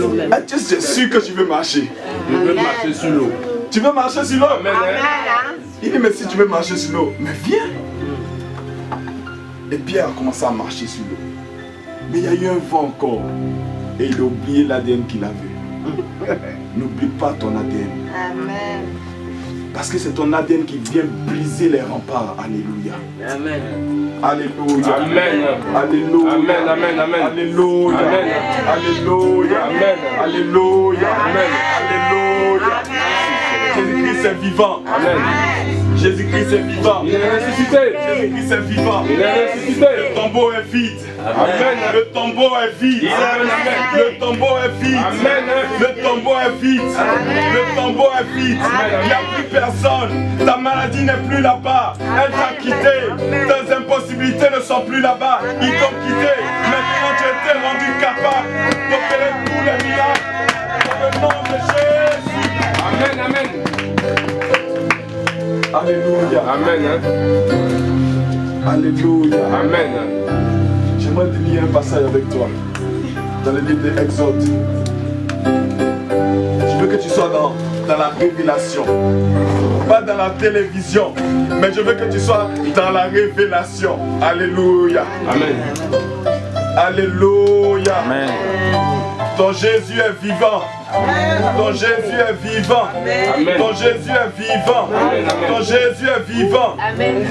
l'eau. Tu es sûr que tu veux marcher? Je veux marcher sur l'eau. Tu veux marcher sur l'eau? Il dit, mais si tu veux marcher sur l'eau, mais viens. Et Pierre a commencé à marcher sur l'eau. Mais il y a eu un vent encore. Et il a oublié l'ADN qu'il avait. N'oublie pas ton ADN. Amen. Parce que c'est ton ADN qui vient briser les remparts. Alléluia. Amen. Alléluia. Amen. Alléluia. Amen. Amen. Amen. Alléluia. Amen. Alléluia. Amen. Alléluia. Amen. Alléluia. Jésus-Christ est vivant. Amen. Jésus-Christ est vivant. Il est ressuscité. Jésus-Christ est vivant. Il est ressuscité. Le tombeau est vide. Amen. Le tombeau est vide. Amen. Le tombeau est vide. Amen. Le tombeau est vide. Le tombeau est vide. Il n'y a plus personne. Ta maladie n'est plus là-bas. Elle t'a quitté. Tes impossibilités ne sont plus là-bas. Ils t'ont quitté. Maintenant tu as été rendu capable d'opérer tous les miracles. Dans le nom de Jésus. Amen. Amen. Alléluia. Amen. Alléluia. Amen. J'aimerais te lire un passage avec toi dans le livre de Exode. Je veux que tu sois dans la révélation, pas dans la télévision, mais je veux que tu sois dans la révélation. Alléluia. Amen. Alléluia. Amen. Ton Jésus est vivant. Ton Jésus est vivant. Ton Jésus est vivant. Ton Jésus est vivant.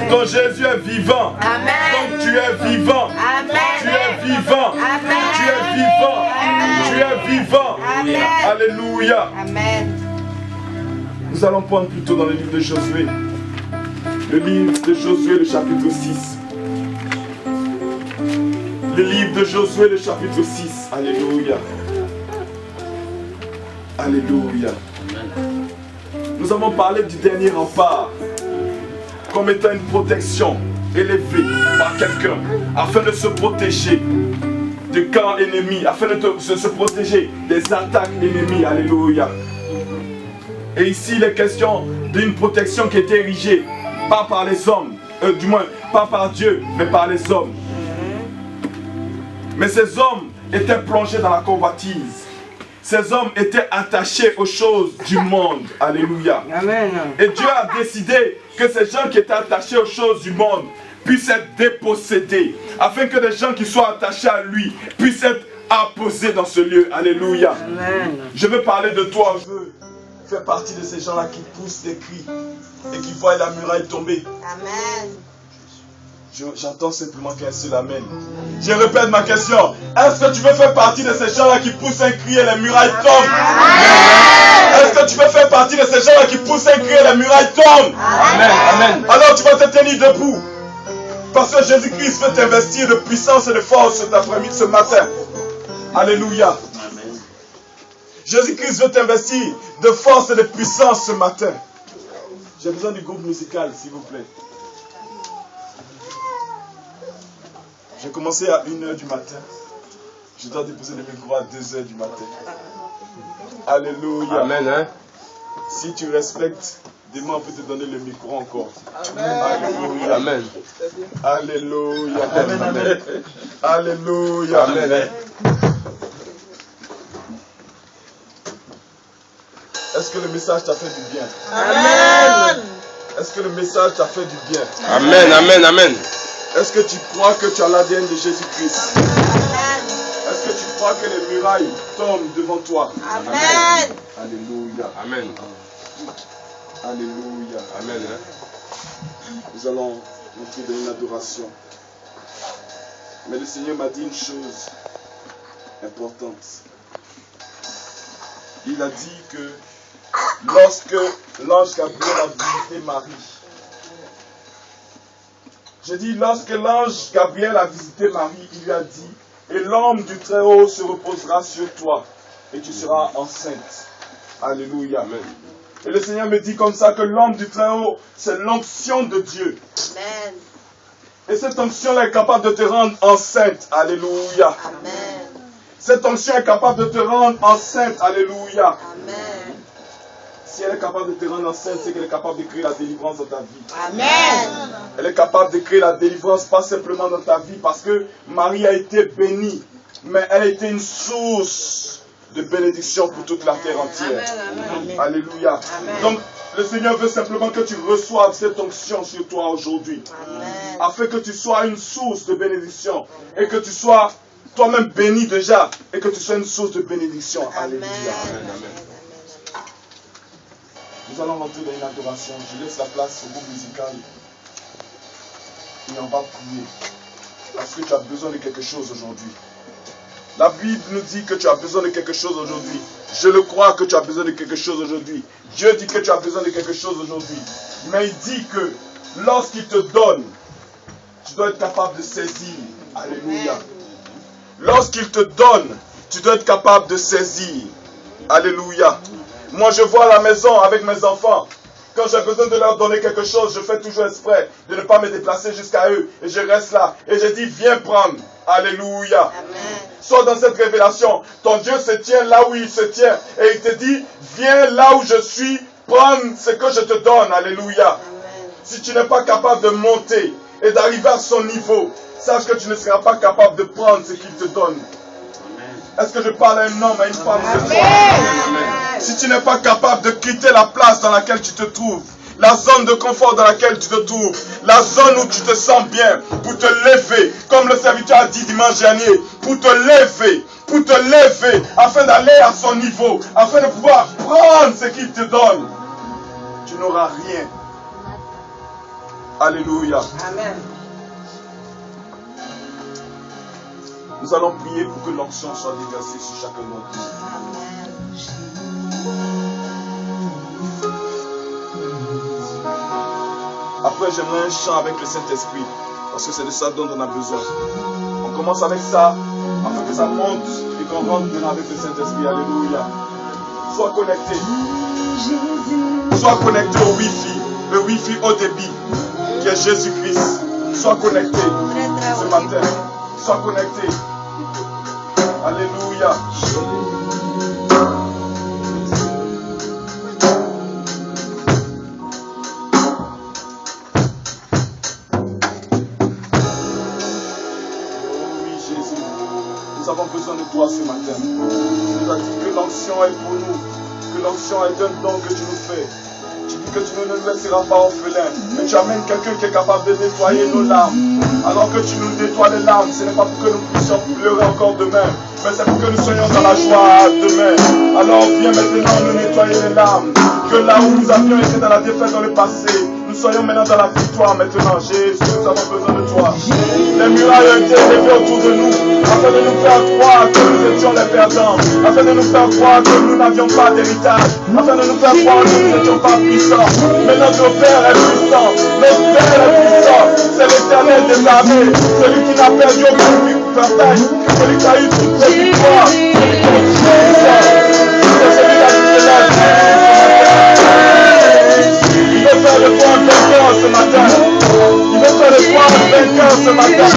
Ton Jésus est vivant. Donc tu es vivant. Tu es vivant. Tu es vivant. Tu es vivant. Alléluia. Nous allons prendre plutôt dans le livre de Josué. Le livre de Josué, le chapitre 6. Le livre de Josué, le chapitre 6. Alléluia. Alléluia. Nous avons parlé du dernier rempart comme étant une protection élevée par quelqu'un afin de se protéger du camp ennemi, afin de se protéger des attaques ennemies. Alléluia. Et ici, il est question d'une protection qui est érigée, pas par les hommes, du moins, pas par Dieu, mais par les hommes. Mais ces hommes étaient plongés dans la convoitise. Ces hommes étaient attachés aux choses du monde. Alléluia. Amen. Et Dieu a décidé que ces gens qui étaient attachés aux choses du monde puissent être dépossédés, afin que les gens qui soient attachés à lui puissent être apposés dans ce lieu. Alléluia. Amen. Je veux parler de toi. Je veux faire partie de ces gens-là qui poussent des cris et qui voient la muraille tomber. Amen. J'entends simplement qu'un seul amen. Je répète ma question. Est-ce que tu veux faire partie de ces gens-là qui poussent un cri et les murailles tombent? Est-ce que tu veux faire partie de ces gens-là qui poussent un cri et les murailles tombent? Amen. Amen. Alors tu vas te tenir debout. Parce que Jésus-Christ veut t'investir de puissance et de force cet après-midi, ce matin. Alléluia. Jésus-Christ veut t'investir de force et de puissance ce matin. J'ai besoin du groupe musical, s'il vous plaît. J'ai commencé à 1h du matin. Je dois déposer le micro à 2h du matin. Alléluia. Amen. Hein? Si tu respectes, dis-moi, on peut te donner le micro encore. Amen. Alléluia. Amen. Alléluia. Amen. Amen. Alléluia. Amen. Est-ce que le message t'a fait du bien? Amen. Est-ce que le message t'a fait du bien? Amen. Amen. Amen. Est-ce que tu crois que tu as l'ADN de Jésus-Christ? Amen. Est-ce que tu crois que les murailles tombent devant toi? Amen. Alléluia. Amen. Alléluia. Amen. Nous allons entrer dans une adoration. Mais le Seigneur m'a dit une chose importante. Il a dit que lorsque l'ange Gabriel a visité Marie, je dis, lorsque l'ange Gabriel a visité Marie, il lui a dit, et l'homme du Très-Haut se reposera sur toi, et tu seras enceinte. Alléluia. Amen. Et le Seigneur me dit comme ça que l'homme du Très-Haut, c'est l'onction de Dieu. Amen. Et cette onction-là est capable de te rendre enceinte. Alléluia. Amen. Cette onction est capable de te rendre enceinte. Alléluia. Amen. Si elle est capable de te rendre enceinte, c'est qu'elle est capable de créer la délivrance dans ta vie. Amen. Elle est capable de créer la délivrance pas simplement dans ta vie parce que Marie a été bénie, mais elle a été une source de bénédiction pour toute la terre entière. Amen. Alléluia. Amen. Donc, le Seigneur veut simplement que tu reçoives cette onction sur toi aujourd'hui. Afin que tu sois une source de bénédiction et que tu sois toi-même béni déjà et que tu sois une source de bénédiction. Alléluia. Amen. Amen. Nous allons rentrer dans une adoration. Je laisse la place au groupe musical. Et on va prier. Parce que tu as besoin de quelque chose aujourd'hui. La Bible nous dit que tu as besoin de quelque chose aujourd'hui. Je le crois que tu as besoin de quelque chose aujourd'hui. Dieu dit que tu as besoin de quelque chose aujourd'hui. Mais il dit que lorsqu'il te donne, tu dois être capable de saisir. Alléluia. Lorsqu'il te donne, tu dois être capable de saisir. Alléluia. Moi, je vois à la maison avec mes enfants. Quand j'ai besoin de leur donner quelque chose, je fais toujours exprès de ne pas me déplacer jusqu'à eux. Et je reste là. Et je dis, viens prendre. Alléluia. Amen. Sois dans cette révélation. Ton Dieu se tient là où il se tient. Et il te dit, viens là où je suis, prends ce que je te donne. Alléluia. Amen. Si tu n'es pas capable de monter et d'arriver à son niveau, sache que tu ne seras pas capable de prendre ce qu'il te donne. Est-ce que je parle à un homme, à une femme ce soir? Si tu n'es pas capable de quitter la place dans laquelle tu te trouves, la zone de confort dans laquelle tu te trouves, la zone où tu te sens bien, pour te lever, comme le serviteur a dit dimanche dernier, pour te lever, afin d'aller à son niveau, afin de pouvoir prendre ce qu'il te donne, tu n'auras rien. Alléluia. Amen. Nous allons prier pour que l'onction soit déversée sur chacun d'entre nous. Après, j'aimerais un chant avec le Saint-Esprit, parce que c'est de ça dont on a besoin. On commence avec ça, afin que ça monte et qu'on rentre maintenant avec le Saint-Esprit. Alléluia. Sois connecté. Jésus. Sois connecté au Wi-Fi, le Wi-Fi haut débit, qui est Jésus-Christ. Sois connecté ce matin. Sois connecté. Alléluia. Nous avons besoin de toi ce matin. Tu nous as dit que l'onction est pour nous, que l'onction est un don que tu nous fais. Tu dis que tu ne nous laisseras pas orphelins, mais tu amènes quelqu'un qui est capable de nettoyer nos larmes. Alors que tu nous nettoies les larmes, ce n'est pas pour que nous puissions pleurer encore demain, mais c'est pour que nous soyons dans la joie demain. Alors viens maintenant nous nettoyer les larmes, que là où nous avions été dans la défaite dans le passé, nous soyons maintenant dans la victoire maintenant. Jésus, nous avons besoin de toi. Les murailles ont été élevées autour de nous, afin de nous faire croire que nous étions les perdants, afin de nous faire croire que nous n'avions pas d'héritage, afin de nous faire croire que nous n'étions pas puissants. Mais notre Père est puissant, notre Père est puissant, c'est l'Éternel des armées, celui qui n'a perdu aucune bataille, celui qui a eu toutes les victoires, celui qui est puissant, c'est celui qui a quitté la vie. Il veut faire de toi un vainqueur ce matin. Il veut faire de toi un vainqueur ce matin.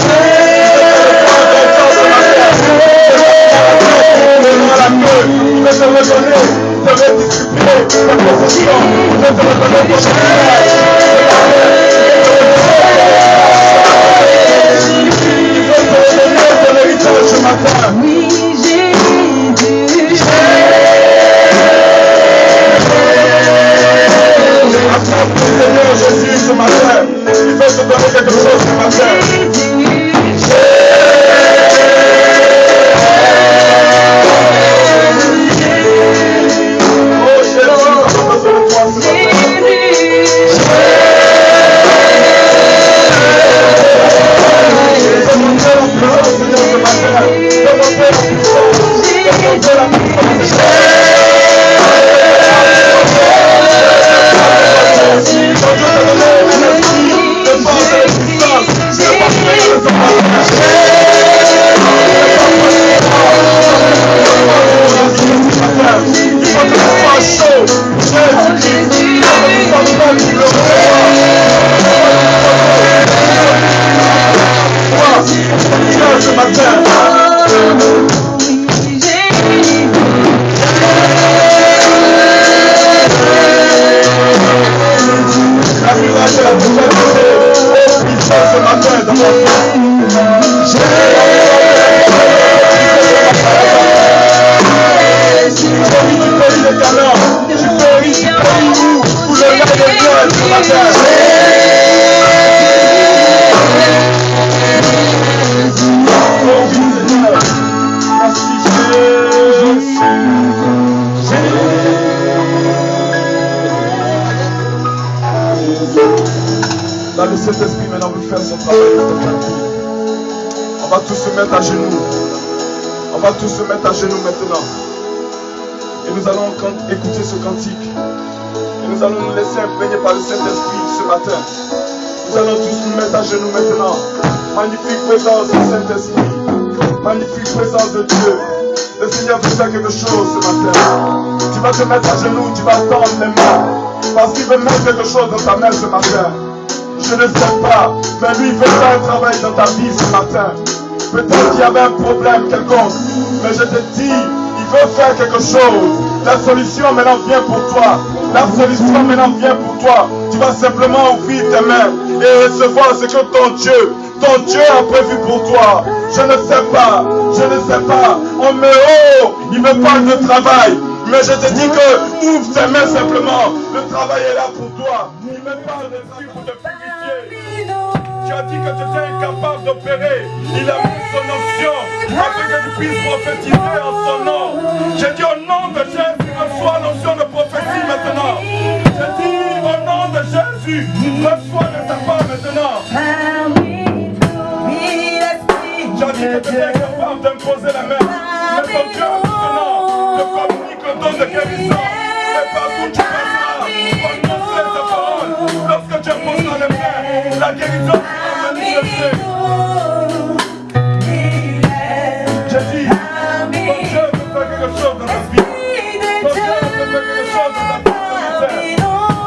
Il veut te redonner, te redistribuer ta possession. Il veut te redonner ton héritage. Il veut te redonner ton héritage ce matin. Seigneur Jésus ce matin, il veut te donner quelque chose ce matin. Oh Jésus, nous avons besoin de toi ce matin. Demandez la puissance, Seigneur, ce matin. Demandez la puissance. Demandez la puissance. Ce matin, la miracle de la prophète ce matin dans mon cœur. Tu péris du pays de Canaan, tu péris du pays où le lait est miel ce matin. Oh oui Seigneur, merci Là, le Saint-Esprit maintenant veut faire son travail dans ta vie. On va tous se mettre à genoux. On va tous se mettre à genoux maintenant. Et nous allons écouter ce cantique. Et nous allons nous laisser imprégner par le Saint-Esprit ce matin. Nous allons tous nous mettre à genoux maintenant. Magnifique présence du Saint-Esprit. Magnifique présence de Dieu. Le Seigneur veut faire quelque chose ce matin. Tu vas te mettre à genoux, tu vas tendre les mains. Parce qu'il veut mettre quelque chose dans ta main ce matin. Je ne sais pas, mais lui il veut faire un travail dans ta vie ce matin. Peut-être qu'il y avait un problème quelconque, mais je te dis, il veut faire quelque chose. La solution maintenant vient pour toi. La solution maintenant vient pour toi. Tu vas simplement ouvrir tes mains et recevoir ce que ton Dieu a prévu pour toi. Je ne sais pas. On me il me parle de travail. Mais je te dis que ouvre tes mains simplement. Le travail est là pour toi. Il me parle de Dieu pour te purifier. Tu as dit que tu étais incapable d'opérer. Il a mis son onction afin que tu puisses prophétiser en son nom. J'ai dit au nom de Jésus, reçois l'onction de prophétie maintenant. J'ai dit au nom de Jésus, reçois de ta part maintenant. Tu as dit que tu étais incapable d'imposer la main. Mais ton Dieu maintenant te communique le don de guérison. Et partout tu passeras pour annoncer sa parole. Lorsque tu imposeras les mains, la guérison sera manifestée. J'ai dit, ton Dieu veut faire quelque chose dans ta vie. Ton Dieu veut faire quelque chose dans ta vie ce matin.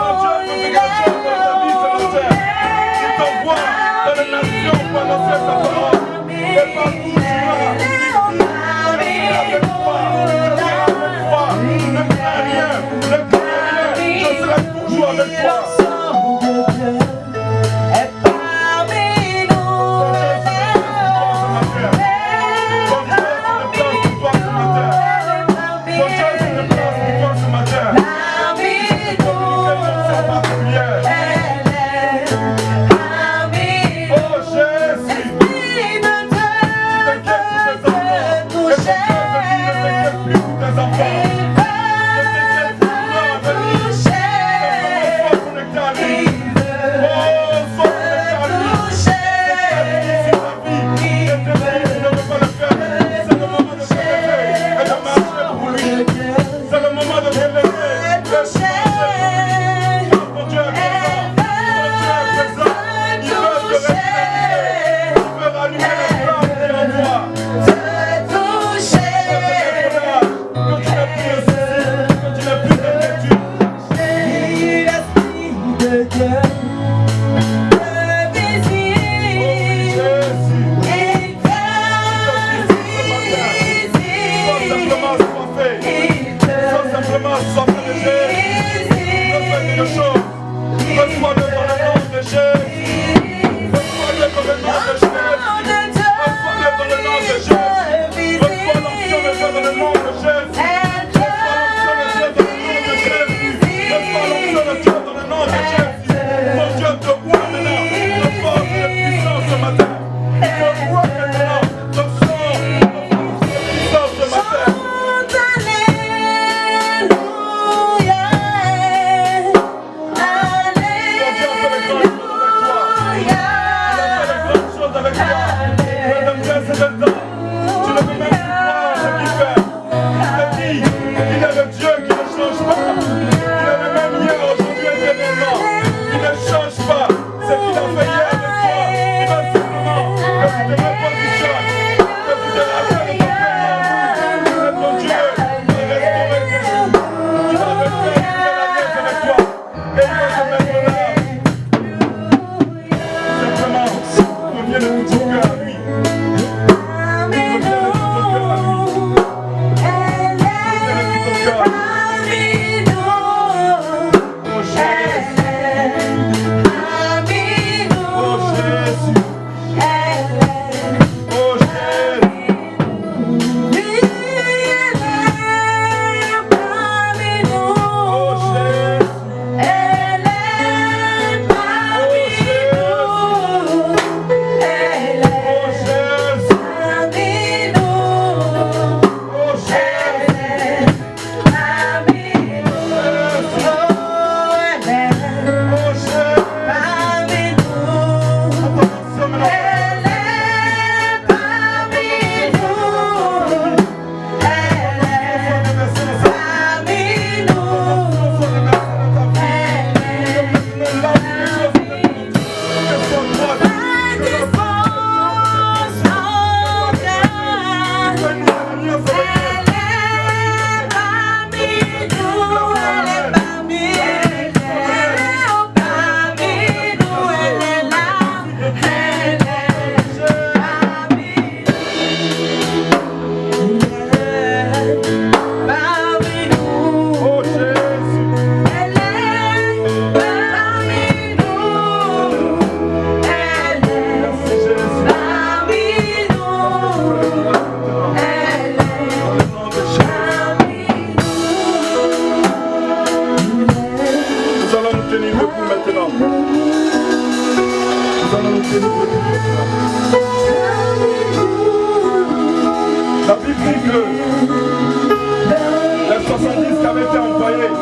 La Bible dit que les 70 qui avaient été envoyés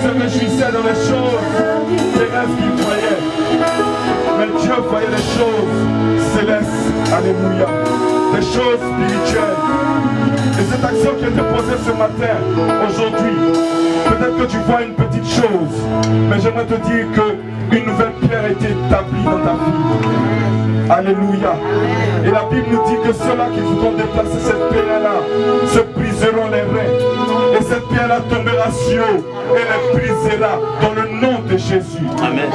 se réjouissaient dans les choses des rêves qu'ils voyaient. Mais Dieu voyait les choses célestes, alléluia, des choses spirituelles. Et cette action qui a été posée ce matin, aujourd'hui, peut-être que tu vois une petite chose, mais j'aimerais te dire qu'une nouvelle pierre a été établie dans ta vie. Alléluia. Et la Bible nous dit que ceux-là qui voudront déplacer cette pierre-là se briseront les reins. Et cette pierre-là tombera sur eux et les brisera dans le nom de Jésus. Amen.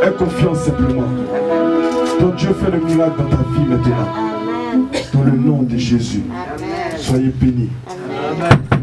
Aie confiance simplement. Ton Dieu fait le miracle dans ta vie maintenant. Dans le nom de Jésus. Soyez bénis. Amen.